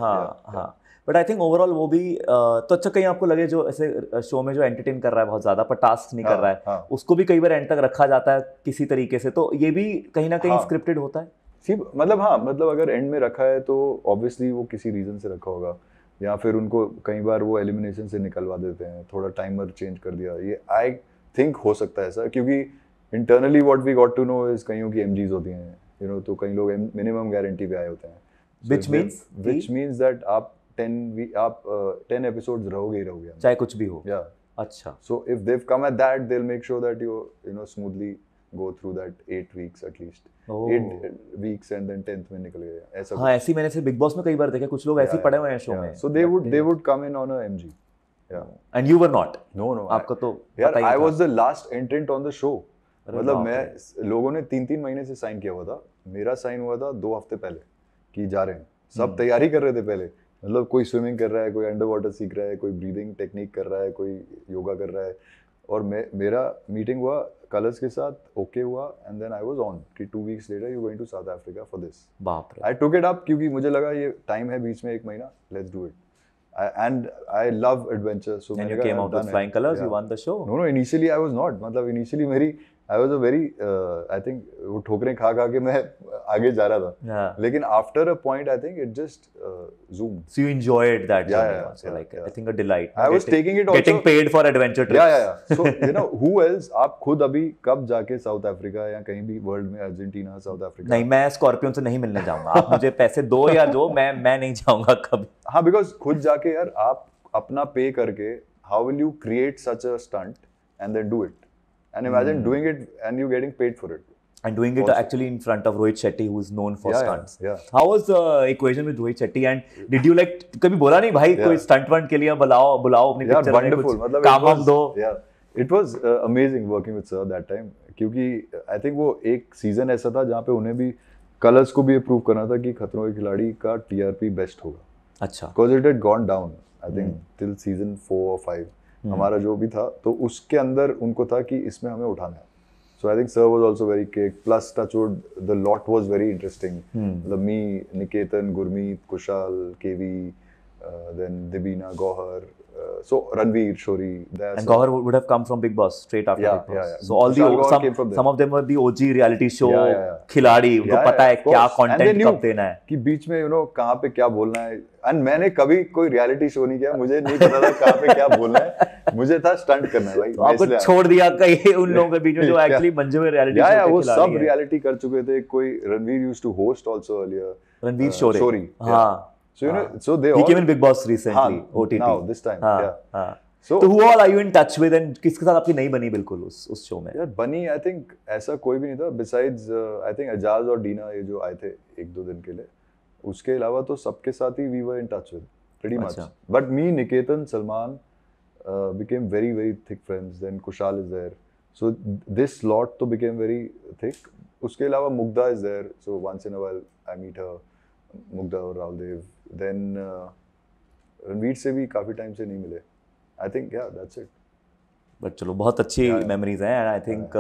हाँ. बट आई थिंक ओवरऑल वो भी तो अच्छा कहीं आपको लगे जो ऐसे शो में जो एंटरटेन कर रहा है बहुत ज्यादा पर टास्क नहीं कर रहा है उसको भी कई बार एंड तक रखा जाता है किसी तरीके से, तो ये भी कहीं ना कहीं स्क्रिप्टेड होता है.
मतलब अगर एंड में रखा है तो ऑब्वियसली वो किसी रीजन से रखा होगा, या फिर उनको कई बार वो एलिमिनेशन से निकलवा देते हैं, थोड़ा टाइमर चेंज कर दिया, ये आई थिंक हो सकता है ऐसा, क्योंकि internally what we got to know is कईयों की एमजीज होती हैं, यू नो, तो कई लोग मिनिमम गारंटी पे आए होते हैं, व्हिच मींस दैट आप 10 एपिसोड्स रहोगे ही रहोगे
चाहे कुछ भी हो.
या
अच्छा.
So if they have come at that they will make sure that you know smoothly go through that 8 weeks at least. 8 weeks and then 10th में निकल गए ऐसा.
हाँ ऐसी मैंने से बिग बॉस में कई बार देखा, कुछ लोग ऐसे ही पड़े हुए हैं शो में.
So they would come in on a MG. Yeah.
And you were not.
No.
आपका तो
यार I was the last entrant on the show. मतलब मैं लोगों ने 3 महीने से साइन किया हुआ था, मेरा साइन हुआ था 2 हफ्ते पहले कि जा रहे हैं, सब तैयारी कर रहे थे पहले, मतलब कोई स्विमिंग कर रहा है, कोई अंडर वाटर सीख रहा है, कोई ब्रीदिंग टेक्निक कर रहा है, कोई योगा कर रहा है, और मेरा मीटिंग हुआ कलर्स के साथ, ओके हुआ, and then I was on कि 2 weeks later you going to South Africa for this.
बाप रे.
आई टुक इट अप क्योंकि मुझे लगा ये टाइम है बीच में 1 महीना, let's do it. And I love adventure, so
and you came out with flying colors. You won the show.
No, initially I was not. मतलब initially I was a very I think वो ठोकरें खा के मैं आगे जा रहा था. लेकिन after a point I think it just zoomed.
So you enjoyed that journey also, like I think a delight.
I was taking it also.
Getting paid for adventure trips.
Yeah. So you know who else? आप खुद अभी कब जाके साउथ अफ्रीका या कहीं भी वर्ल्ड में, अर्जेंटीना, साउथ अफ्रीका?
नहीं, मैं स्कॉर्पियन से नहीं मिलने जाऊंगा. आप मुझे पैसे दो या दो, मैं नहीं जाऊंगा कभी.
हाँ, because खुद जाके यार आप अपना पे करके how will you create such a stunt and then do it? And imagine doing it and you getting paid for it.
And doing it also actually in front of Rohit Shetty, who is known for stunts.
Yeah.
How was the equation with Rohit Shetty? And did you like कभी बोला नहीं भाई कोई stunt वंट के लिए बुलाओ अपनी पिक्चर में कुछ काम हम दो?
Yeah, it was amazing working with sir that time, क्योंकि I think वो एक सीजन ऐसा था जहाँ पे उन्हें भी कलर्स को भी प्रूव करना था कि खतरों के खिलाड़ी का TRP बेस्ट होगा.
अच्छा.
Because it had gone down, I think till season 4 or 5. हमारा जो भी था तो उसके अंदर उनको था कि इसमें हमें उठाना है. So I think sir was also very kick. Plus touchwood, the lot was very interesting. मतलब me, Niketan, Gurmeet, Kushal, KV, then Dibina, Gohar, so Ranveer, Shori.
And Gohar would have come from Big Boss straight after Big Boss.
Yeah.
So all some of them were the OG reality show खिलाड़ी. उनको पता है क्या content कब देना है.
कि बीच में कहाँ पे क्या बोलना है. And मैंने कभी कोई रियलिटी शो नहीं किया, मुझे नहीं पता था कहाँ पे क्या बोलना है, मुझे था स्टंट करना है भाई.
तो आपको छोड़ दिया कहीं उन लोगों के बीच में जो एक्चुअली मंजे हुए रियलिटी शो
वो सब रियलिटी कर चुके थे. कोई Ranveer used to host also earlier.
Ranvir Shorey. हाँ.
So you know, so they all.
He came in Big Boss recently. OTT.
Now this time. Yeah.
So who all are you in touch with and किसके साथ आपकी नहीं बनी बिल्कुल उस शो में?
यार बनी I think ऐसा कोई भी नहीं था. Besides I think Ajaz और Dina ये जो आए थे 1-2 दिन के लिए, उसके अलावा तो सबके साथ ही we were in touch with pretty much. But me, Niketan, Salman became very very thick friends. Then Kushal is there. So this lot तो became very thick. उसके अलावा Mugdha is there. So once in a while I meet her. Mugdha और राहुल देव. Then रणवीर से भी काफी टाइम से नहीं मिले. I think yeah, that's it.
But चलो बहुत अच्छी memories हैं, and I think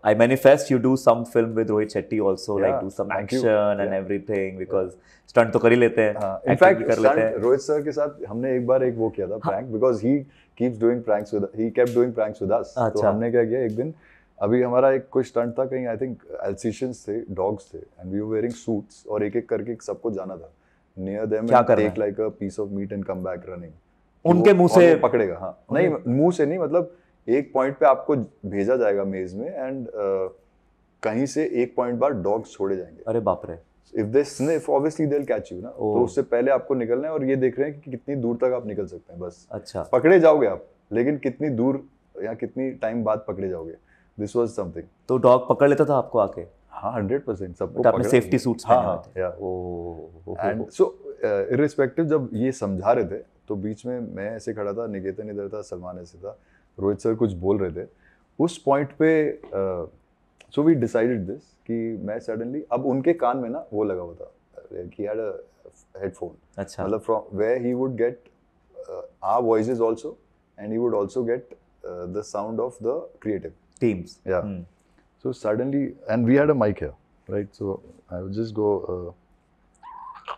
I manifest you do some film with Rohit Shetty also, like do some action and everything, because stunt तो कर ही लेते हैं.
In fact, रोहित सर के साथ हमने एक बार वो किया था prank, because he kept doing pranks with us. तो हमने क्या किया एक दिन, अभी हमारा एक कोई स्टंट था कहीं, आई थिंक एल्सिशियंस थे, डॉग्स थे, and we were wearing suits, और एक करके सबको जाना था near them and take like a piece of meat and come back running.
उनके मुंह से
पकड़ेगा. हाँ, नहीं मुंह से नहीं, मतलब एक पॉइंट पे आपको भेजा जाएगा मेज में, एंड कहीं से एक पॉइंट बाद डॉग्स छोड़े जाएंगे.
अरे बाप रे.
If they sniff obviously they will catch you ना. तो उससे पहले आपको निकलना है, और ये देख रहे हैं कि कितनी दूर तक आप निकल सकते हैं बस.
अच्छा.
पकड़े जाओगे आप, लेकिन कितनी दूर या कितनी टाइम बाद पकड़े जाओगे. This was something.
तो डॉग पकड़ लेता था आपको आके?
हाँ, 100% सबको
पकड़ा. आपने सेफ्टी सूट्स पहने हुए थे.
एंड सो इररिस्पेक्टिव जब ये समझा रहे थे, तो बीच में मैं ऐसे खड़ा था, निकेतन इधर था, सलमान ऐसे था, रोहित सर कुछ बोल रहे थे. उस पॉइंट पे So we decided this कि मैं suddenly अब उनके कान में ना वो लगा हुआ था, he had a headphone.
अच्छा.
मतलब from where he would get our voices also, and he would also get the sound of the creative
teams.
Yeah. So suddenly, and we had a mic here, right? So I would just go.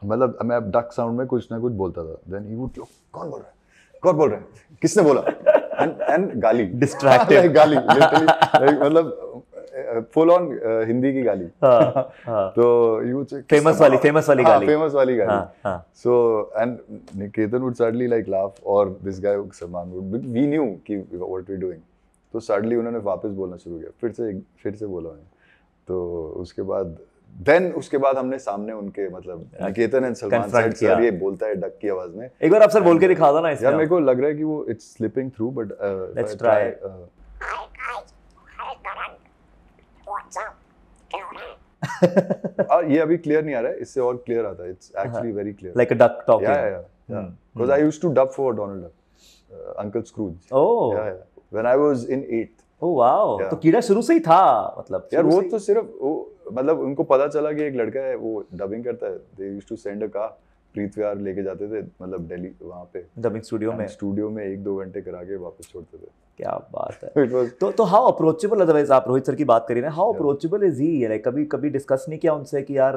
मतलब मैं अब duck sound में कुछ ना कुछ बोलता था. Then he would look, कौन बोल रहा है? कौन बोल रहा है? किसने बोला? And गाली.
Distracted.
like गाली. Literally, like, मतलब full on हिंदी की गाली. तो he would say
famous वाली गाली.
famous वाली गाली. So and Niketan would suddenly like laugh, or this guy Salman would. We knew कि what we're doing. तो suddenly उन्होंने वापस बोलना शुरू किया. फिर से बोला मैंने. तो उसके बाद उसके बाद हमने सामने उनके मतलब निकेतन एंड सलमान सर ये बोलता है डक की आवाज में. एक
बार आप सर बोल के दिखा दो ना इसमें.
यार मेरे को लग रहा है कि वो it's slipping through, but
let's try.
ये अभी क्लियर नहीं आ रहा है, इससे और क्लियर आता है. It's actually very clear,
like a duck talking.
Yeah because I used to dub for Donald Duck, Uncle Scrooge.
Oh
yeah when I was in 8th.
Oh wow. तो कीड़ा शुरू से ही था मतलब.
यार वो तो सिर्फ वो मतलब उनको पता चला कि एक लड़का है वो डबिंग करता है. They used to send a car, Preet Vihar लेके जाते थे मतलब दिल्ली वहाँ पे
डबिंग स्टूडियो में
1-2 घंटे करा के वापस छोड़ते थे.
क्या बात है. तो हाउ अप्रोचेबल, अदरवाइज आप रोहित सर की बात करिए ना, how approachable is he? Like कभी डिस्कस नहीं किया उनसे कि यार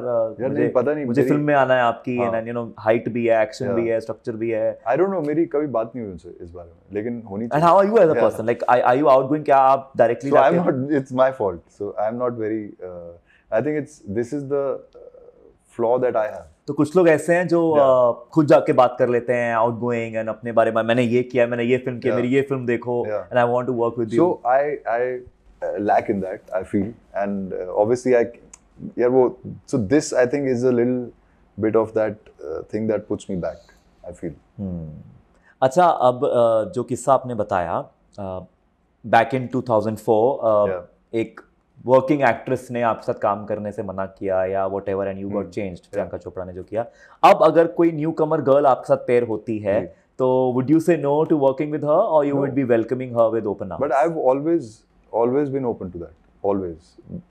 मुझे फिल्म में आना है आपकी, एंड यू नो हाइट भी है, एक्शन भी है, स्ट्रक्चर भी है.
आई डोंट नो, मेरी कभी बात नहीं हुई उनसे इस बारे में, लेकिन होनी चाहिए.
And how are you as a person? Like are you outgoing? क्या आप directly?
I am not, it's my fault. So I am not very, I think this is the flaw that I have.
तो कुछ लोग ऐसे हैं जो खुद जाके बात कर लेते हैं, आउटगोइंग, एंड अपने बारे में मैंने ये किया, मैंने ये फिल्म की, मेरी ये फिल्म देखो, and I want to work with you.
So I lack in that, I feel. And obviously यार वो, so this I think is a little bit of that thing that puts me back, I feel.
अच्छा, अब जो किस्सा आपने बताया बैक इन 2004, एक वर्किंग एक्ट्रेस ने आपके साथ काम करने से मना किया या whatever, and you got changed, Priyanka Chopra ने जो किया. अब अगर कोई न्यू कमर गर्ल आपके साथ पेयर होती है, तो would you say no to working with her, और you would be welcoming her with open arms?
But I have always been open to that, always.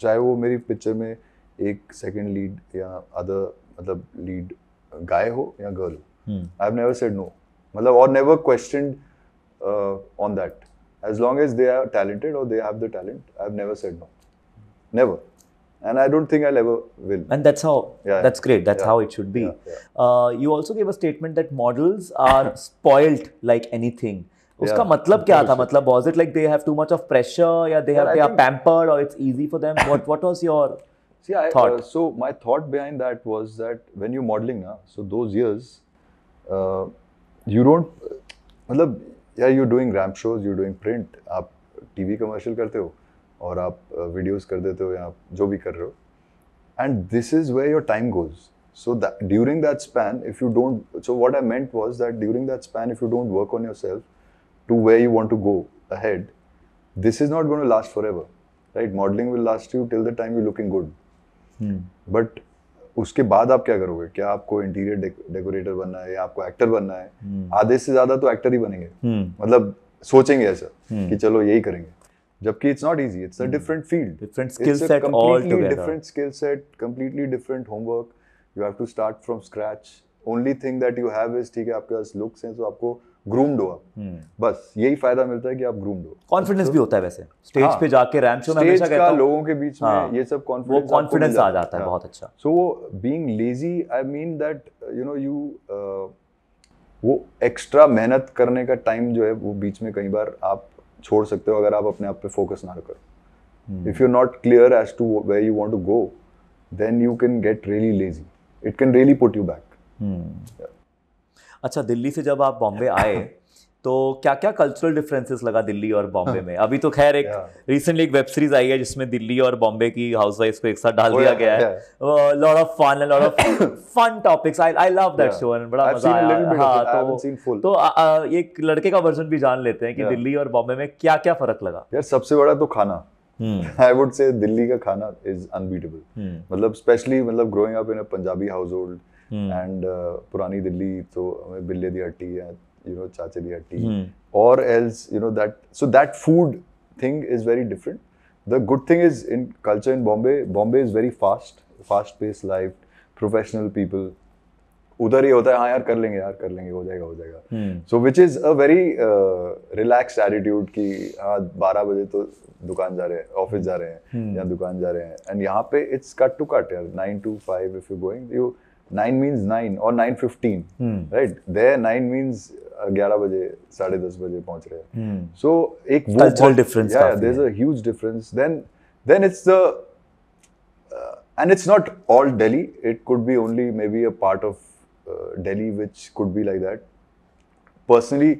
चाहे वो मेरी पिक्चर में एक सेकंड लीड या अदर मतलब लीड गाय हो या गर्ल हो, I have never said no, मतलब, और never questioned on that. As long as they are talented और they have the talent, I have never said no. Never. And I don't think I'll ever will.
And that's how, that's great. That's how it should be. You also gave a statement that models are spoiled like anything. Uska matlab kya tha? Matlab, was it like they have too much of pressure, या they are pampered, or it's easy for them? What was your thought?
So my thought behind that was that when you're modeling na, so those years, you don't, matlab, you're doing ramp shows, you're doing print, आप TV commercial करते हो, और आप वीडियोस कर देते हो या आप जो भी कर रहे हो, and this is where your time goes. So that during that span, if you don't, so what I meant was that during that span, if you don't work on yourself to where you want to go ahead, this is not going to last forever, right? Modelling will last you till the time you looking good, but उसके बाद आप क्या करोगे? क्या आपको इंटीरियर डेकोरेटर बनना है या आपको एक्टर बनना है? आधे से ज्यादा तो एक्टर ही बनेंगे, मतलब सोचेंगे ऐसा कि चलो यही करेंगे. जबकि it's not easy, it's a different field,
different skill set altogether,
different skill set, completely different homework. You have to start from scratch. Only thing that you have is, ठीक है, आपके पास looks हैं, तो आपको groomed हो आप, बस यही फायदा मिलता है कि आप groomed हो.
Confidence भी होता है वैसे, स्टेज पे जाके रैंप शो में हमेशा कहता हूँ,
लोगों के बीच में ये सब
confidence आ जाता है, बहुत अच्छा.
So being lazy, I mean that you know वो extra मेहनत करने का time जो है वो बीच में कई बार आप छोड़ सकते हो अगर आप अपने आप पे फोकस ना करो. If you are not clear as to where you want to go, then you can get really lazy. It can really put you back.
अच्छा, दिल्ली से जब आप बॉम्बे आए तो क्या क्या कल्चरल डिफरेंसेस लगा दिल्ली और बॉम्बे में? अभी तो खैर एक रिसेंटली एक वेब सीरीज आई है जिसमें दिल्ली और बॉम्बे की हाउसवाइफ्स को एक साथ डाल दिया गया है. Lot of fun, lot of fun topics. I love that show, and बड़ा मजा आया. हाँ, तो एक लड़के का वर्जन भी जान लेते हैं कि दिल्ली और बॉम्बे में क्या क्या फर्क लगा.
यार सबसे बड़ा तो खाना. आई वुड से दिल्ली का खाना इज अनबीटेबल. मतलब स्पेशली मतलब growing up in a Punjabi house hold, and पुरानी दिल्ली, तो हमें बिल्ले दी हट्टी है, you know, chache di hatti, or else, you know, that, so that food thing is very different. the good thing is in culture in Bombay is very fast paced life, professional people. उधर ही होता है, हाँ यार कर लेंगे हो जाएगा. So which is a very relaxed attitude कि हाँ 12 बजे तो दुकान जा रहे हैं, ऑफिस जा रहे हैं या दुकान जा रहे हैं. And यहाँ पे it's cut to cut यार, 9 to 5 if you're going, 9 means 9 or 9:15, right? There 9 means 11 बजे 10:30 बजे पहुंच रहे हैं. So एक वो
cultural difference.
Yeah, there's a huge difference. Then it's the and it's not all Delhi. It could be only maybe a part of Delhi which could be like that. Personally,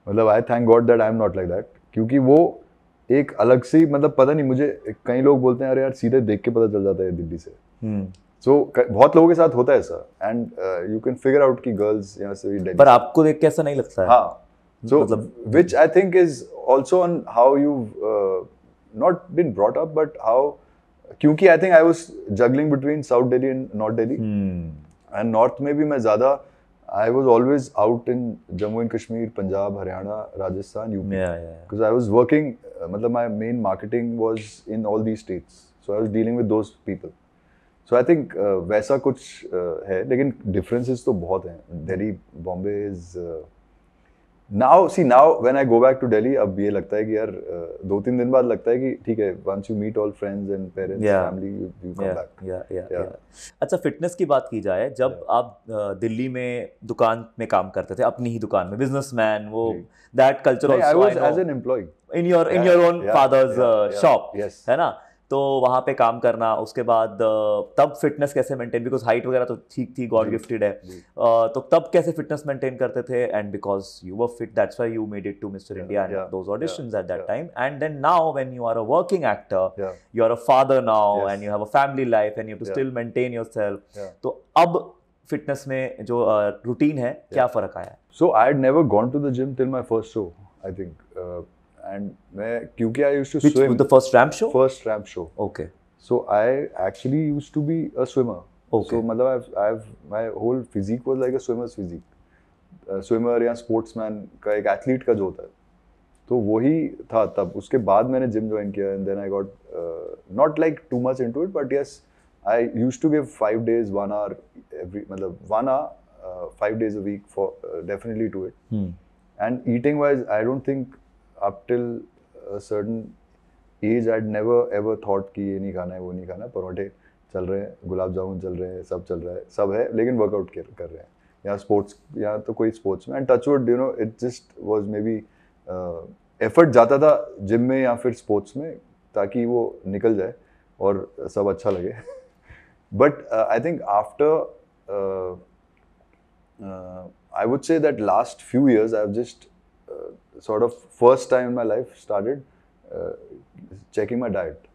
मतलब I thank God that I'm not like that. क्योंकि वो एक अलग सी मतलब पता नहीं, मुझे कई लोग बोलते हैं अरे यार सीधे देख के पता चल जाता है दिल्ली से. So बहुत लोगों के साथ होता है ऐसा, and you can figure out कि girls यहाँ से भी Delhi.
पर आपको देख के ऐसा नहीं लगता है.
हाँ. So which I think is also on how you've not been brought up, but how, क्योंकि I think I was juggling between South Delhi and North Delhi. And North में भी मैं ज़्यादा, I was always out in Jammu and Kashmir, Punjab, Haryana, Rajasthan, UP.
Yeah.
Because I was working, मतलब my main marketing was in all these states. So I was dealing with those people. So I think वैसा कुछ है, लेकिन differences तो बहुत हैं. Delhi, Bombay is now when I go back to Delhi, अब ये लगता है कि यार 2-3 दिन बाद लगता है कि ठीक है, once you meet all friends and parents, family, you come back.
Yeah. अच्छा, फिटनेस की बात की जाए, जब आप दिल्ली में दुकान में काम करते थे, अपनी ही दुकान में, बिजनेसमैन, वो that culture also.
I was as an employee
in your own father's shop,
yes.
है ना? तो वहाँ पे काम करना, उसके बाद तब फिटनेस कैसे मेंटेन, बिकॉज हाइट वगैरह तो ठीक थी, गॉड गिफ्टेड है, तो तब कैसे फिटनेस मेंटेन करते थे? And because you were fit, that's why you made it to Mister India and those auditions at that time. And then now when you are a working actor, you are a father now and you have a family life and you have to still maintain yourself, तो अब फिटनेस में जो रूटीन है, क्या फर्क आया है?
So I had never gone to the gym till my first show, I think. And क्योंकि I used to swim.
The first ramp show?
First ramp show.
Okay.
So I actually used to be a swimmer.
Okay.
So मतलब I've my whole physique was like a swimmer's physique. Swimmer या sportsman का एक athlete का जो होता है, तो वही था तब. उसके बाद मैंने gym join किया and then I got not like too much into it, but yes, I used to give 5 days, 1 hour मतलब 1 hour 5 days a week for definitely to it. And eating wise, I don't think up till a certain age I'd never ever thought कि ये नहीं खाना है, वो नहीं खाना. परोठे चल रहे हैं, गुलाब जामुन चल रहे हैं, सब चल रहा है, सब है, लेकिन वर्कआउट कर रहे हैं. या स्पोर्ट्स, या तो कोई स्पोर्ट्स में, and touch wood, you know, it just was may be effort जाता था जिम में या फिर स्पोर्ट्स में, ताकि वो निकल जाए और सब अच्छा लगे. But I think after I would say that last few years I've just sort of first time in my life started checking my diet.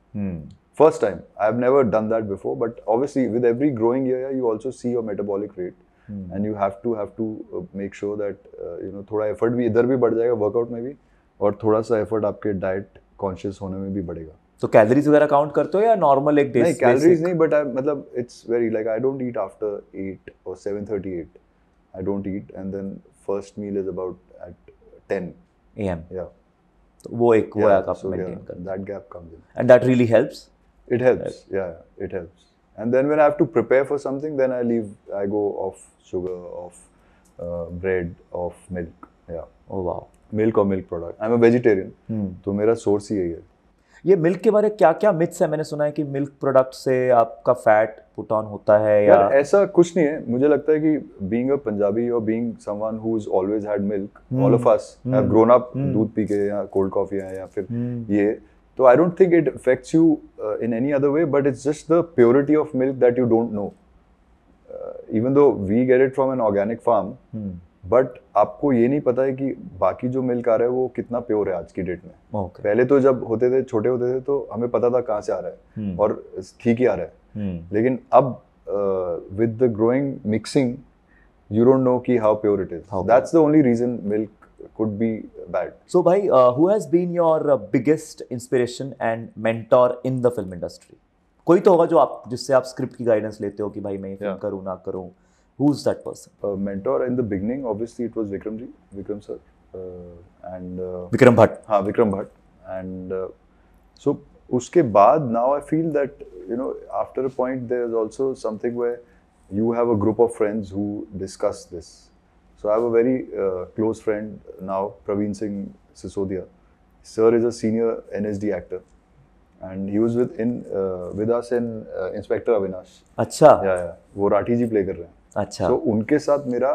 First time. I've never done that before, but obviously with every growing year you also see your metabolic rate, and you have to make sure that you know, थोड़ा effort भी इधर भी बढ़ जाएगा workout में भी, और थोड़ा सा effort आपके diet conscious होने में भी बढ़ेगा.
तो कैलोरीज वगैरह काउंट करते हो या नॉर्मल एक डे?
नहीं, कैलोरीज नहीं, बट मतलब it's very like I don't eat after 8 or 7:38. I don't eat, and then first meal is about at 10
AM.
Yeah.
तो वो एक वो आप
so
मेंटेन करते हैं.
that gap comes in.
And that really helps?
It helps. Yeah, it helps. And then when I have to prepare for something, then I go off sugar, off bread, off milk. Yeah.
Oh wow.
Milk or milk product. I'm a vegetarian. तो मेरा source ही यही है.
ये मिल्क के बारे में क्या मिथ्स है? मैंने सुना है कि मिल्क प्रोडक्ट से आपका फैट पुट ऑन होता है, या
यार ऐसा कुछ नहीं है. मुझे लगता है कि बीइंग अ पंजाबी और being someone who is always had milk, all of us have grown up दूध पी के या कोल्ड कॉफी या फिर ये, तो I don't think it affects you in any other way, but it's just the purity of milk that you don't know. Even though we get it from an organic farm, but आपको ये नहीं पता है कि बाकी जो मिल्क आ रहा है वो कितना प्योर है आज की डेट में. पहले तो जब होते थे, छोटे होते थे, तो हमें पता था कहाँ से आ रहा है और ठीक ही आ रहा है. लेकिन अब with the growing mixing you don't know ki how pure it is. That's the only reason milk could be bad.
So bhai, who has been your biggest inspiration and mentor in the film industry? कोई तो होगा जो आप, जिससे आप स्क्रिप्ट की गाइडेंस लेते हो कि भाई मैं ये फिल्म करूँ ना करूँ. Who's that person?
Mentor in the beginning, obviously it was Vikram sir, and
Vikram Bhatt.
हाँ, Vikram Bhatt. And so उसके बाद now I feel that after a point there is also something where you have a group of friends who discuss this. So I have a very close friend now, Praveen Singh Sisodia. Sir is a senior NSD actor, and he was with us in Inspector Avinash.
अच्छा.
Yeah. वो राठी जी play कर रहे हैं.
अच्छा.
So उनके साथ मेरा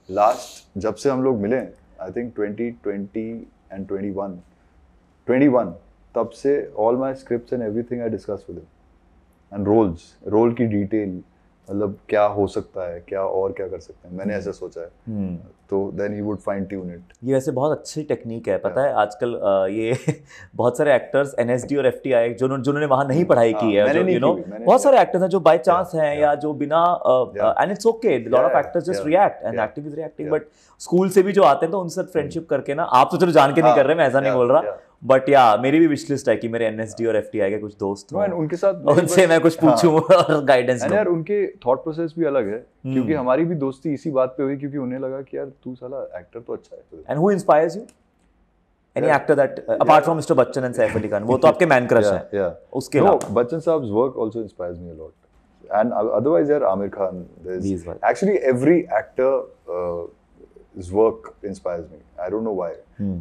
last जब से हम लोग मिले, I think 2020 and 21, तब से all my scripts and everything I discuss with him. And role की detail, मतलब क्या हो सकता है, क्या कर सकते हैं, मैंने ऐसा सोचा है. तो then he would fine tune it.
ये वैसे बहुत अच्छी टेक्निक है, पता है आजकल ये बहुत सारे एक्टर्स NSD और FTI जिन्होंने वहाँ नहीं पढ़ाई की है, बहुत सारे एक्टर्स हैं जो बाय चांस हैं या जो बिना and it's okay, lot of actors just react and acting is reacting, but school से भी जो आते हैं तो उनसे फ्रेंडशिप करके ना, आप तो चलो जान के नहीं कर रहे, मैं ऐसा नहीं बोल रहा, बट या मेरी भी विश लिस्ट है कि मेरे NSD और FTI के कुछ दोस्त हों,
उनके साथ
उनसे मैं कुछ पूछूं और गाइडेंस दूं.
यार उनके थॉट प्रोसेस भी अलग है, क्योंकि हमारी भी दोस्ती इसी बात पे हुई, क्योंकि उन्हें लगा कि यार तू साला एक्टर तो अच्छा है.
And who inspires you? Any actor that apart from mister Bachchan and Saif Ali Khan, वो तो आपके मैन क्रश हैं, उसके अलावा
Bachchan sahab's work also inspires me a lot, and otherwise यार Aamir Khan, actually every actor his work inspires me. I don't know why.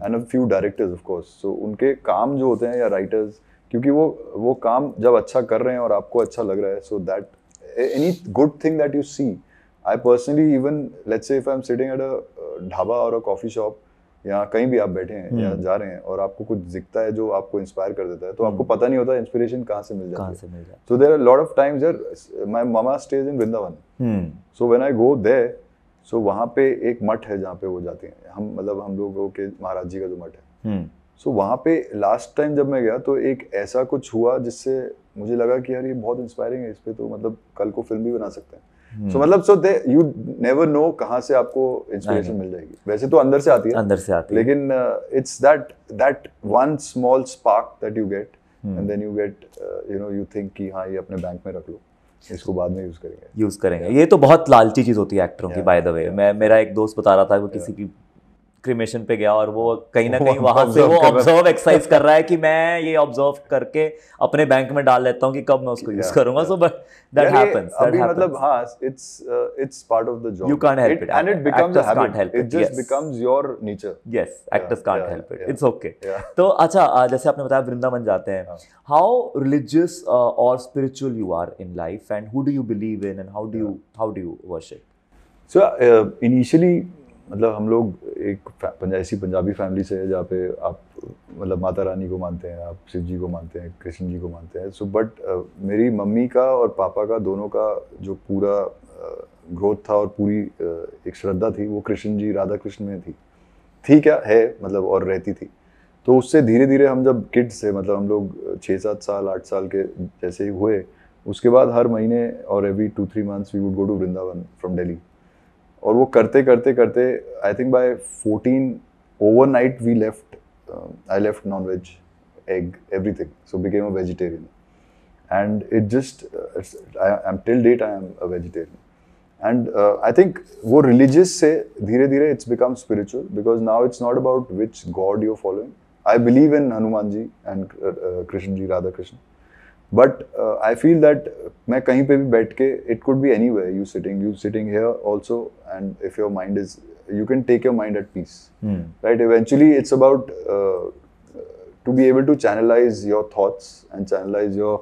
And a few directors of course. So उनके काम जो होते हैं या writers, क्योंकि वो काम जब अच्छा कर रहे हैं और आपको अच्छा लग रहा है, so that any good thing that you see, I personally even let's say if I'm sitting at a dhaba और a coffee shop या कहीं भी आप बैठे हैं या जा रहे हैं और आपको कुछ दिखता है जो आपको इंस्पायर कर देता है, तो आपको पता नहीं होता इंस्पिरेशन कहाँ से मिल जाती है. So there are a lot of times there, my mama stays in Vrindavan. So when I go there, so वहाँ पे एक मठ है जहाँ पे वो जाते हैं, हम लोगों के महाराज जी का जो मठ है. So वहाँ पे लास्ट टाइम जब मैं गया तो एक ऐसा कुछ हुआ जिससे मुझे लगा कि यार ये बहुत इंस्पायरिंग है, इस पे तो मतलब कल को फिल्म भी बना सकते हैं. So मतलब you never know कहाँ से आपको इंस्पिरेशन मिल जाएगी. वैसे तो अंदर से आती है, लेकिन it's that one small spark that you get, and then you get you think कि हाँ ये अपने बैंक में रख लो, इसको बाद में यूज करेंगे. ये
तो बहुत लालची चीज होती है एक्टरों की, बाय द वे. मेरा एक दोस्त बता रहा था, वो किसी की क्रिमेशन पे गया और वो कहीं ना कहीं वहां से वो ऑब्जर्व एक्सरसाइज कर रहा है कि मैं ये ऑब्जर्व करके अपने बैंक में डाल लेता हूं कि कब मैं उसको यूज करूंगा. सो बट दैट हैपेंस,
मतलब हाँ, it's part of the job.
You can't help it,
and it becomes a habit. It just
yes.
becomes your nature.
Yes, actors can't help it. It's okay. तो अच्छा, जैसे आपने बताया वृंदावन जाते हैं, how religious or spiritual you are in life, and who do you believe in, and how do you worship?
So initially मतलब हम लोग एक ऐसी पंजाबी फैमिली से है जहाँ पे आप मतलब माता रानी को मानते हैं, आप शिव जी को मानते हैं, कृष्ण जी को मानते हैं. सो बट मेरी मम्मी का और पापा का दोनों का जो पूरा ग्रोथ था और पूरी एक श्रद्धा थी, वो कृष्ण जी राधा कृष्ण में थी क्या है मतलब, और रहती थी. तो उससे धीरे धीरे हम जब किड्स थे, मतलब हम लोग 6-7 साल 8 साल के जैसे ही हुए, उसके बाद हर महीने और every 2-3 months we would go to Vrindavan from Delhi. और वो करते I think by 14 overnight we left, I left non veg, egg, everything, so became a vegetarian. And it just I am till date I am a vegetarian. And I think वो रिलीजियस से धीरे धीरे it's become spiritual, because now it's not about which god you are following. I believe in Hanuman ji and Krishna ji, Radha Krishna. But I feel that मैं कहीं पे भी बैठ के, it could be anywhere, you sitting here also, and if your mind is, you can take your mind at peace, right? Eventually it's about to be able to channelize your thoughts and channelize your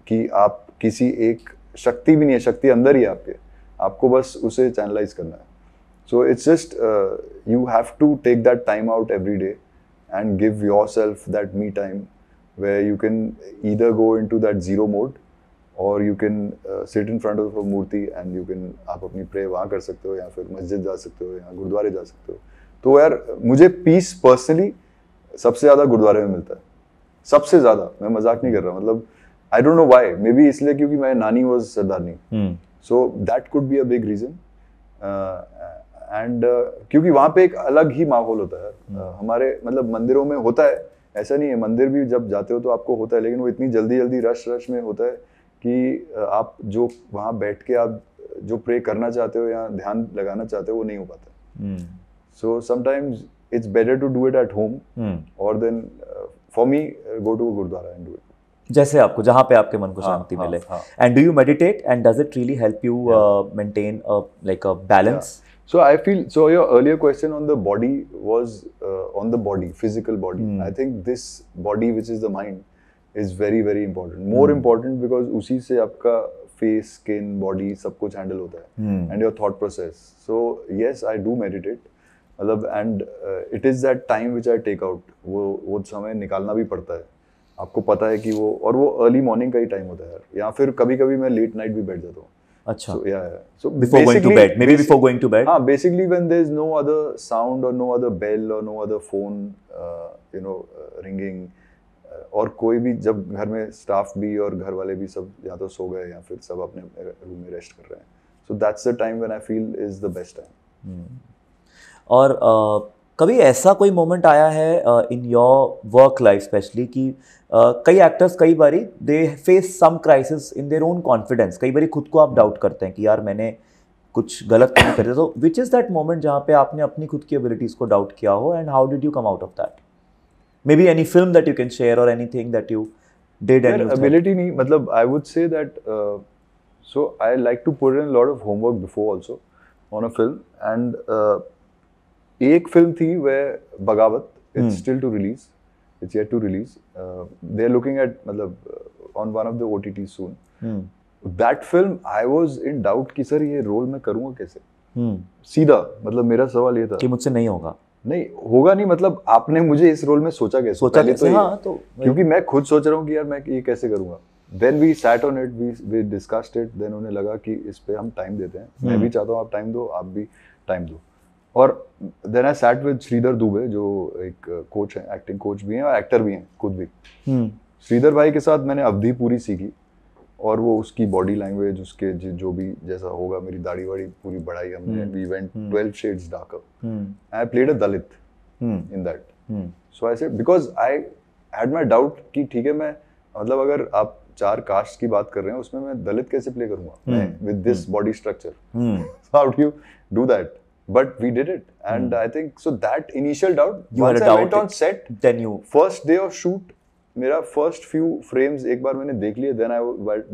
कि आप किसी एक शक्ति भी नहीं है, शक्ति अंदर ही है आपको बस उसे channelize करना है. So it's just you have to take that time out every day and give yourself that me time, where you can either go into that zero mode or you can sit in front of a Murthy and you can, आप अपनी प्रे वहाँ कर सकते हो, या फिर मस्जिद जा सकते हो, या गुरुद्वारे जा सकते हो. तो यार मुझे पीस पर्सनली सबसे ज़्यादा गुरुद्वारे में मिलता है, सबसे ज़्यादा. मैं मजाक नहीं कर रहा, मतलब I don't know why, maybe इसलिए क्योंकि मैं नानी वाज सरदारनी, so that could be a big reason. And क्योंकि वहाँ पे एक अलग ही माहौल होता है. हमारे मतलब मंदिरों में होता है, ऐसा नहीं है, मंदिर भी जब जाते हो तो आपको होता है, लेकिन वो इतनी जल्दी रश में होता है कि आप जो वहाँ बैठ के आप जो प्रे करना चाहते हो या ध्यान लगाना चाहते हो वो नहीं हो पाता. So sometimes it's better to do it at home, और then for me, go to a gurdwara and do it.
जैसे आपको जहाँ पे आपके मन को शांति मिले. And do you meditate and does it really help you maintain like a balance?
So I feel, so your earlier question on the body was on the body, physical body. I think this body, which is the mind, is very very important. More important because उसी से आपका face, skin, body सब कुछ handle होता है. And your thought process. So yes, I do meditate. मतलब and it is that time which I take out. वो समय निकालना भी पड़ता है. आपको पता है कि वो, और वो अर्ली मॉर्निंग का ही टाइम होता है यार, या फिर कभी कभी मैं लेट नाइट भी बैठ जाता हूँ.
अच्छा.
So
before going to bed, maybe before going to bed.
हाँ, basically when there is no other sound or no other bell or no other phone, ringing, और कोई भी, जब घर में स्टाफ भी और घर वाले भी सब या तो सो गए या फिर सब अपने रूम में रेस्ट कर रहे हैं. So that's the time when I feel is the best time.
और कभी ऐसा कोई मोमेंट आया है in your work life specially कि कई एक्टर्स कई बारी they face some crisis in their own confidence, कई बारी खुद को आप डाउट करते हैं कि यार मैंने कुछ गलत नहीं कर दिया, तो विच इज़ दैट मोमेंट जहाँ पे आपने अपनी खुद की एबिलिटीज़ को डाउट किया हो and how did you come out of that? Maybe any film that you can share और anything that you did and
ability नहीं, मतलब I would say that so I like to put in lot of homework before also on a film. And एक फिल्म थी वे Bagawat, it's still to release, it's yet to release. They are looking at, मतलब on one of the OTT soon. That film I was in doubt कि सर ये रोल मैं करूँगा कैसे. सीधा, मतलब मेरा सवाल ये था
कि मुझसे नहीं होगा.
नहीं होगा नहीं, मतलब आपने मुझे इस रोल में सोचा कैसे?
सोचा कैसे? हाँ, तो
क्योंकि मैं खुद सोच रहा हूँ कि यार मैं ये कैसे करूँगा. Then we sat on it, we discussed it. Then उन्हें लगा कि इस पे हम टाइम देते हैं. मैं भी चाहता हूँ आप टाइम दो, आप भी टाइम दो. और then I sat with Shridhar Dubey, जो एक कोच है, एक्टिंग कोच भी हैं और एक्टर भी हैं खुद भी. श्रीधर भाई के साथ मैंने अवधि पूरी सीखी, और वो उसकी बॉडी लैंग्वेज, उसके जो भी जैसा होगा, मेरी दाढ़ी वाड़ी पूरी बढ़ाई हमने. We went 12 shades darker. I played a Dalit in that. So I said, because I had my doubt कि ठीक है, मैं मतलब अगर आप 4 कास्ट की बात कर रहे हैं, उसमें मैं दलित कैसे प्ले करूंगा मैं with this body structure. So how do you do that? But we did it, and I think so that initial doubt. Once I went on set,
then you
first day of shoot, मेरा first few frames एक बार मैंने देख लिए, then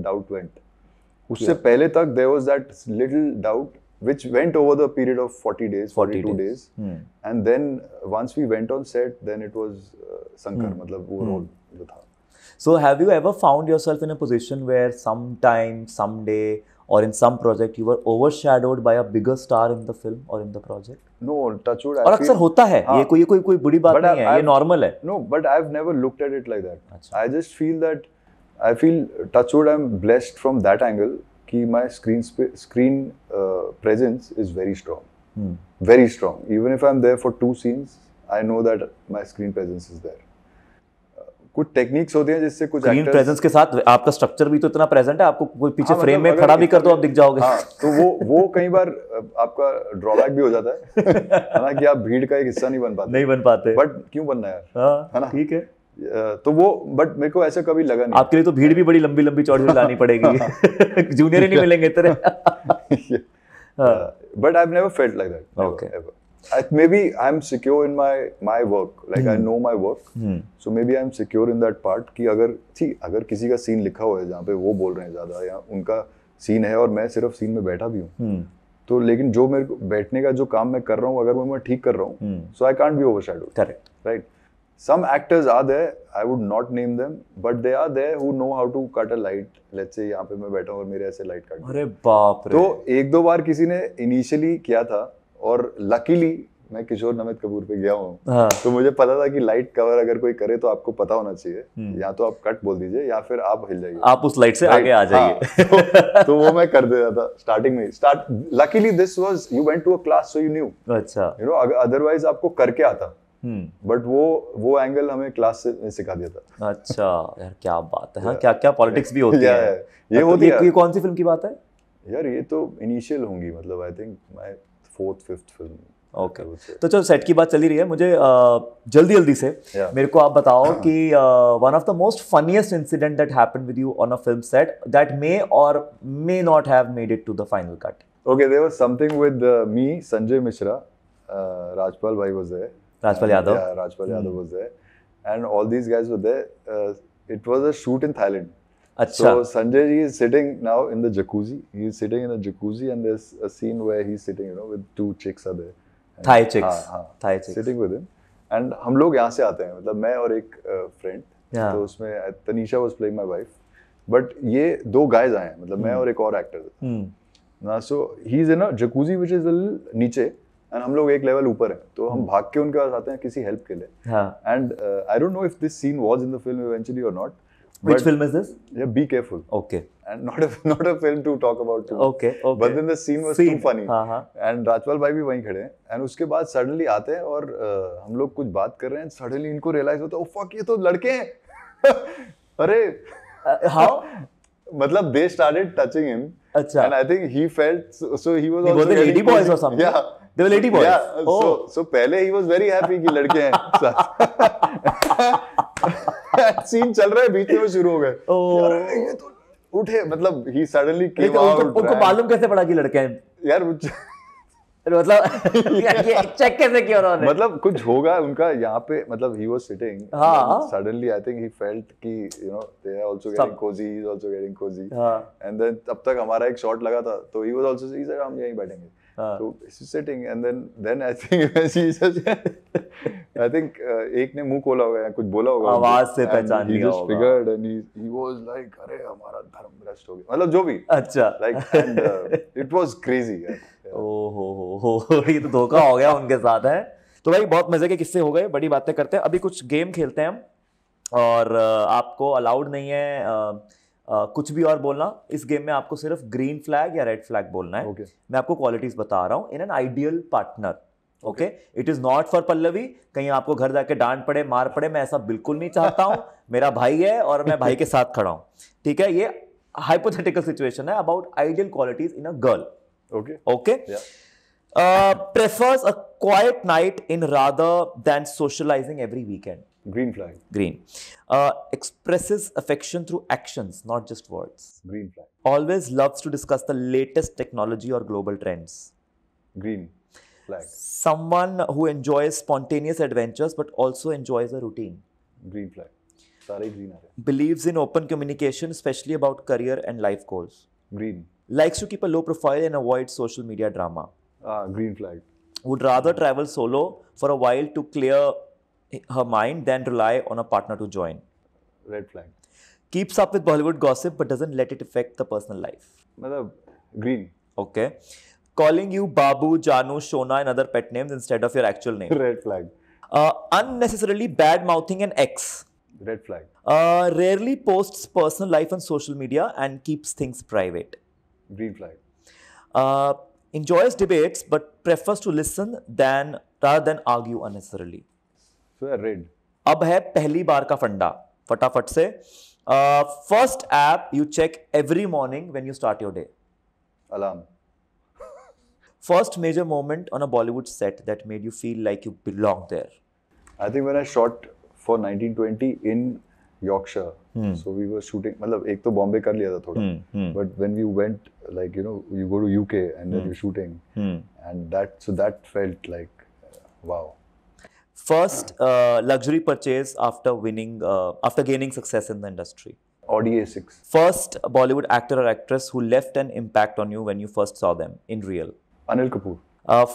doubt went. उससे पहले तक there was that little doubt which went over the period of 40 days, 42 days. And then once we went on set, then it was Sankar, मतलब वो role जो था.
So have you ever found yourself in a position where sometime, someday, or in some project you were overshadowed by a bigger star in the film or in the project?
No, touch wood.
और अक्सर होता है, ये कोई बुरी बात नहीं है, ये normal है.
No, but I've never looked at it like that. I just feel that, I feel, touch wood, I'm blessed from that angle कि my screen presence is very strong. Very strong. Even if I'm there for 2 scenes, I know that my screen presence is there. कुछ टेक्निक्स होती हैं जिससे कुछ
स्क्रीन प्रेजेंस के साथ आपका स्ट्रक्चर भी तो इतना प्रेजेंट है, आपको कोई पीछे फ्रेम में खड़ा भी कर दो आप दिख जाओगे.
हाँ, तो वो कई बार आपका ड्रॉबैक भी हो जाता है, हालांकि आप भीड़ का एक हिस्सा नहीं बन पाते. बट क्यों बनना है यार, है ना? ठीक है. तो वो, बट मेरे को ऐसा कभी लगा नहीं.
आपके लिए तो भीड़ भी बड़ी लंबी लंबी चौड़ी लानी पड़ेगी. जूनियर ही नहीं मिलेंगे तेरे.
But I have never felt like that. Okay. Maybe I'm secure in my work, like I know my work, so maybe I'm secure in that part कि अगर किसी का सीन लिखा हुआ है जहाँ पे वो बोल रहे हैं ज़्यादा, या उनका सीन है और मैं सिर्फ सीन में बैठा भी हूँ, तो लेकिन जो मेरे को बैठने का जो काम मैं कर रहा हूँ, अगर वो मैं ठीक कर रहा हूँ, so I can't be overshadowed.
Correct.
Right. Some actors are there, I would not name them, but they are there who know how to cut a light. Let's say यहाँ पे मैं बैठा हूँ और मेरे ऐसे लाइट काट.
अरे बाप रे.
तो 1-2 बार किसी ने इनिशियली किया था, और लकीली मैं किशोर नमित कपूर पे गया हूँ. हाँ. तो मुझे पता था कि लाइट कवर अगर कोई करे तो आपको पता होना चाहिए, या तो आप कट बोल दीजिए या फिर आप हिल जाइए,
आप उस लाइट से आगे आ जाइए.
हाँ. तो वो मैं कर देता था स्टार्टिंग में. Luckily this was, you went to a class so you knew.
अच्छा.
यू नो, अदरवाइज आपको करके आता. बट वो एंगल हमें क्लास से सिखा दिया था.
अच्छा यार, क्या बात है. हाँ, क्या क्या पॉलिटिक्स भी होती है.
ये होती है.
ये कौन सी फिल्म की बात है
यार? ये तो इनिशियल होंगी, मतलब I think my 4th 5th film.
Okay. तो चलो, सेट की बात चली रही है, मुझे जल्दी से मेरे को आप बताओ कि one of the most funniest incident that happened with you on a film set that may और may not have made it to the final cut.
Okay, there was something with me, Sanjay Mishra, Rajpal भाई was there.
Rajpal Yadav.
Yeah, Rajpal Yadav was there. and all these guys were there. It was a shoot in Thailand.
अच्छा.
So Sanjay ji is sitting now in the jacuzzi. He is sitting in a jacuzzi, and there's a scene where he's sitting, you know, with two chicks are there. And,
Thai chicks.
हाँ,
Thai chicks.
Sitting with him. And हम लोग यहाँ से आते हैं, मतलब मैं और एक friend.
Yeah.
तो उसमें Tanisha was playing my wife. But ये दो guys आए हैं, मतलब मैं और एक और actor. ना so he's in a jacuzzi which is a little नीचे and हम लोग एक level ऊपर हैं, तो हम भाग के उनके पास आते हैं किसी help के लिए.
हाँ.
And I don't know if this scene was in the film eventually or not.
Which film is this?
Yeah, Be Careful.
Okay.
And not a film to talk about too.
Okay.
But then the scene was too funny.
हाँ.
And राजपाल भाई भी वहीं खड़े हैं. And उसके बाद suddenly आते हैं और हम लोग कुछ बात कर रहे हैं. Suddenly इनको realize होता है, oh fuck, ये तो लड़के हैं. अरे.
How?
मतलब they started touching him.
अच्छा.
And I think he felt so he was
also.
Were
they lady boys or something?
Yeah.
They were lady boys.
Yeah.
Oh.
So पहले he was very happy कि लड़के हैं. सीन चल रहा है, बीच में वो शुरू हो गए. यार ये तो उठे, मतलब he suddenly came out.
उनको मालूम कैसे पड़ा कि लड़के हैं?
यार
मतलब ये चेक कैसे किया उन्होंने?
मतलब कुछ होगा उनका यहाँ पे, मतलब he was sitting.
हाँ.
Suddenly I think he felt कि you know they are also getting cozy, he is also getting cozy.
हाँ.
And then तब तक हमारा एक shot लगा था, तो he was also he said हम यहीं बैठेंगे. So he's sitting and then I think I think एक ने मुंह खोला होगा या कुछ बोला होगा,
आवाज से पहचान लिया होगा.
He just figured and he was like अरे हमारा धर्म भ्रष्ट हो गया, मतलब जो भी.
अच्छा.
Like and it was crazy.
ओहो, ये तो धोखा हो गया उनके साथ है. तो भाई बहुत मजे के किस्से हो गए, बड़ी बातें करते हैं. अभी कुछ गेम खेलते हैं हम, और आपको अलाउड नहीं है कुछ भी और बोलना. इस गेम में आपको सिर्फ ग्रीन फ्लैग या रेड फ्लैग बोलना है. मैं आपको क्वालिटीज बता रहा हूँ in an ideal partner. Okay, it is not for Pallavi. कहीं आपको घर जाके डांट पड़े, मार पड़े, मैं ऐसा बिल्कुल नहीं चाहता हूँ. मेरा भाई है और मैं भाई के साथ खड़ा हूँ. ठीक है, ये हाइपोथेटिकल सिचुएशन है about ideal qualities in a girl. Okay. Yeah. Prefers a quiet night in rather than socializing every weekend.
Green flag.
Green. Expresses affection through actions, not just words.
Green flag.
Always loves to discuss the latest technology or global trends.
Green flag.
Someone who enjoys spontaneous adventures but also enjoys a routine.
Green flag. सारे green आ रहे.
Believes in open communication, especially about career and life goals.
Green.
Likes to keep a low profile and avoid social media drama.
Green flag.
Would rather travel solo for a while to clear her mind than rely on a partner to join.
Red flag.
Keeps up with Bollywood gossip but doesn't let it affect the personal life.
मतलब green.
Okay. Calling you Babu, Janu, Shona and other pet names instead of your actual name.
Red flag.
Unnecessarily bad mouthing an ex.
Red flag.
Rarely posts personal life on social media and keeps things private.
Green flag.
Enjoys debates but prefers to listen rather than argue unnecessarily.
So red.
अब है पहली बार का फंडा, फटाफट से. First app you check every morning when you start your day.
Alarm.
First major moment on a Bollywood set that made you feel like you belong there.
I think when I shot for 1920 in Yorkshire. So we were shooting, मतलब एक तो बॉम्बे कर लिया था थोड़ा, but when we went, like you know, you go to UK and then you're shooting, and that felt like wow.
First luxury purchase after gaining success in the industry.
Audi A6.
First Bollywood actor or actress who left an impact on you when you first saw them in real.
Anil Kapoor.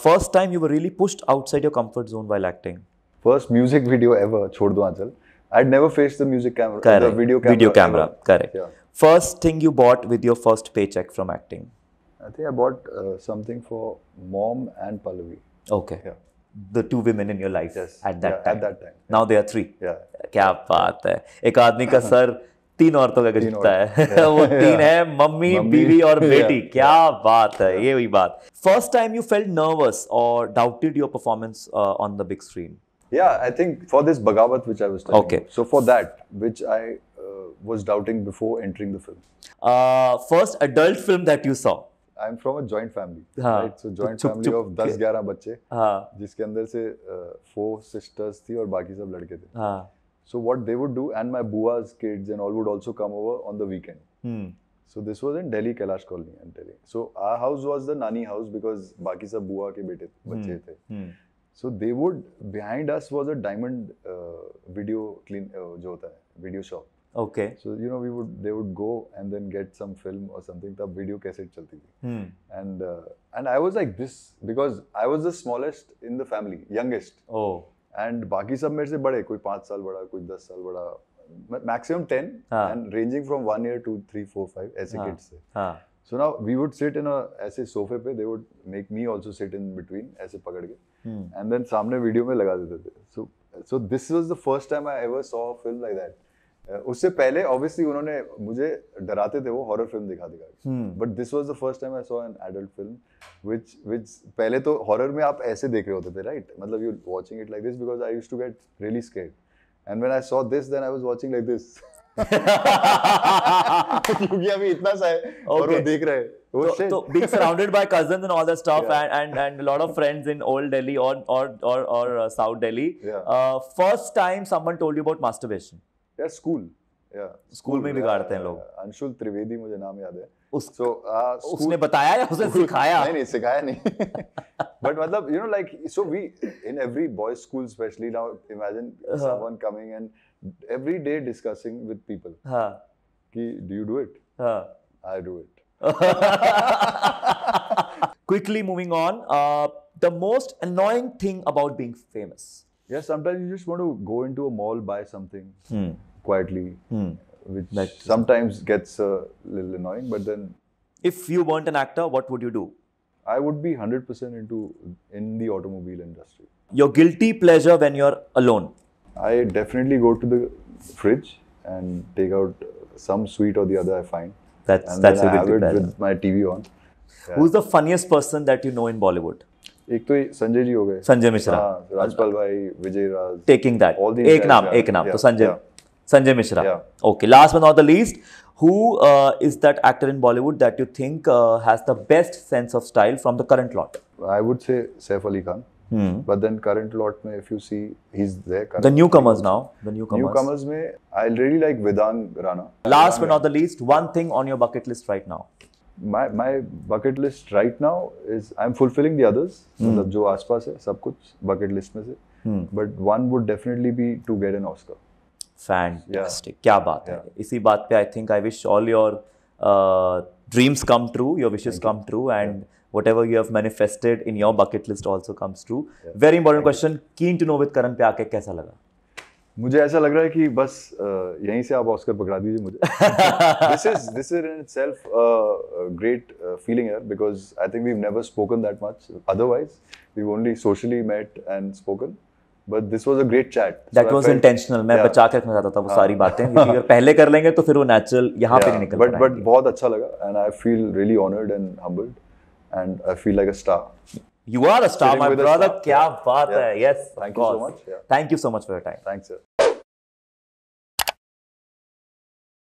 First time you were really pushed outside your comfort zone while acting.
First music video ever, Chhod Do Aanchal. I'd never faced the music camera,
correct.
The video camera.
Correct.
Yeah.
First thing you bought with your first paycheck from acting.
I think I bought something for Mom and Pallavi.
Okay.
Yeah.
The two women in your life.
Yes.
At that time.
At that time.
Now they are three.
Yeah.
क्या बात है. एक आदमी का सर तीन औरतों का खींचता है. वो तीन है, मम्मी, बीवी और बेटी. क्या बात है, ये हुई बात. First time you felt nervous or doubted your performance on the big screen.
Yeah, I think for this Bagavat which I was telling
Okay.
you. So for that, which I was doubting before entering the film.
First adult film that you saw.
I'm from a joint family,
हाँ.
right? So joint family of 10-11 बच्चे,
हाँ.
जिसके अंदर से 4 sisters थी और बाकी सब लड़के थे.
हाँ.
So what they would do, and my bua's kids and all would also come over on the weekend. So this was in Delhi, Kailash Colony, I'm telling. So our house was the nani house because बाकी सब बुआ के बेटे बच्चे थे. So they would, behind us was a diamond video जो होता है video shop.
Okay.
So you know they would go and then get some film or something. तब video cassette चलती थी. And I was like this because I was the smallest in the family, youngest.
Oh.
And बाकी सब मेरे से बड़े, कोई 5 साल बड़ा, कोई 10 साल बड़ा, maximum 10 and ranging from 1 year to 3, 4, 5 ऐसे kids थे. So now we would sit in a ऐसे सोफे पे, they would make me also sit in between ऐसे पकड़ के, and then सामने वीडियो में लगा देते थे. So this was the first time I ever saw a film like that. उससे पहले obviously उन्होंने मुझे डराते थे वो horror film दिखा के. But this was the first time I saw an adult film, which पहले तो horror में आप ऐसे देख रहे होते थे, right? मतलब you watching it like this because I used to get really scared. And when I saw this, then I was watching like this. क्योंकि अभी इतना सा है और वो देख रहे हैं.
So being surrounded by cousins and all that stuff, and a lot of friends in old Delhi or South Delhi. First time someone told you about masturbation.
Yeah, school. Yeah.
School में बिगाड़ते हैं लोग.
अंशुल त्रिवेदी मुझे नाम याद है.
उसने बताया या उसने सिखाया?
नहीं सिखाया नहीं. But मतलब you know like so we in every boys school especially now imagine someone coming and every day discussing with people. कि do you do it? I do it.
Quickly moving on, the most annoying thing about being famous.
Yeah, sometimes you just want to go into a mall, buy something quietly, which sometimes gets a little annoying, but then...
If you weren't an actor, what would you do?
I would be 100% in the automobile industry.
Your guilty pleasure when you're alone?
I definitely go to the fridge and take out some sweet or the other I find.
That's
a
guilty pleasure.
With my TV on. Yeah.
Who's the funniest person that you know in Bollywood?
एक तो संजय जी हो गए.
संजय मिश्रा.
हाँ, राजपाल भाई, विजय राज.
Taking that.
All these
एक नाम. तो Sanjay Mishra.
Yeah.
Okay. Last but not the least, who is that actor in Bollywood that you think has the best sense of style from the current lot?
I would say Saif Ali Khan. But then current lot mein, if you see, he's there.
The newcomers now. The
newcomers mein, I really like Vedang Rana.
Last but not the least, one thing on your bucket list right now.
My bucket list right now is I'm fulfilling the others. मतलब जो आसपास है सब कुछ bucket list में से. But one would definitely be to get an Oscar.
Fantastic. क्या बात है. इसी बात पे I think I wish all your dreams come true, your wishes come true, and whatever you have manifested in your bucket list also comes true. Very important question. Keen to know with Karan पे आके कैसा लगा?
मुझे ऐसा लग रहा है कि बस यहीं से आप ऑस्कर पकड़ा दीजिए मुझे. This is in itself a great feeling here because I think we've never spoken that much. Otherwise, we've only socially met and spoken. But this was a great chat.
That was intentional. मैं बचा के रखना चाहता था वो सारी बातें क्योंकि अगर पहले कर लेंगे तो फिर वो natural यहाँ पे नहीं निकल पाएंगे.
But बहुत अच्छा लगा and I feel really honored and humbled and I feel like a star.
You are a star, my brother. क्या बात है. Yes.
Thank you so much.
Thank you so much for your time.
Thanks, sir.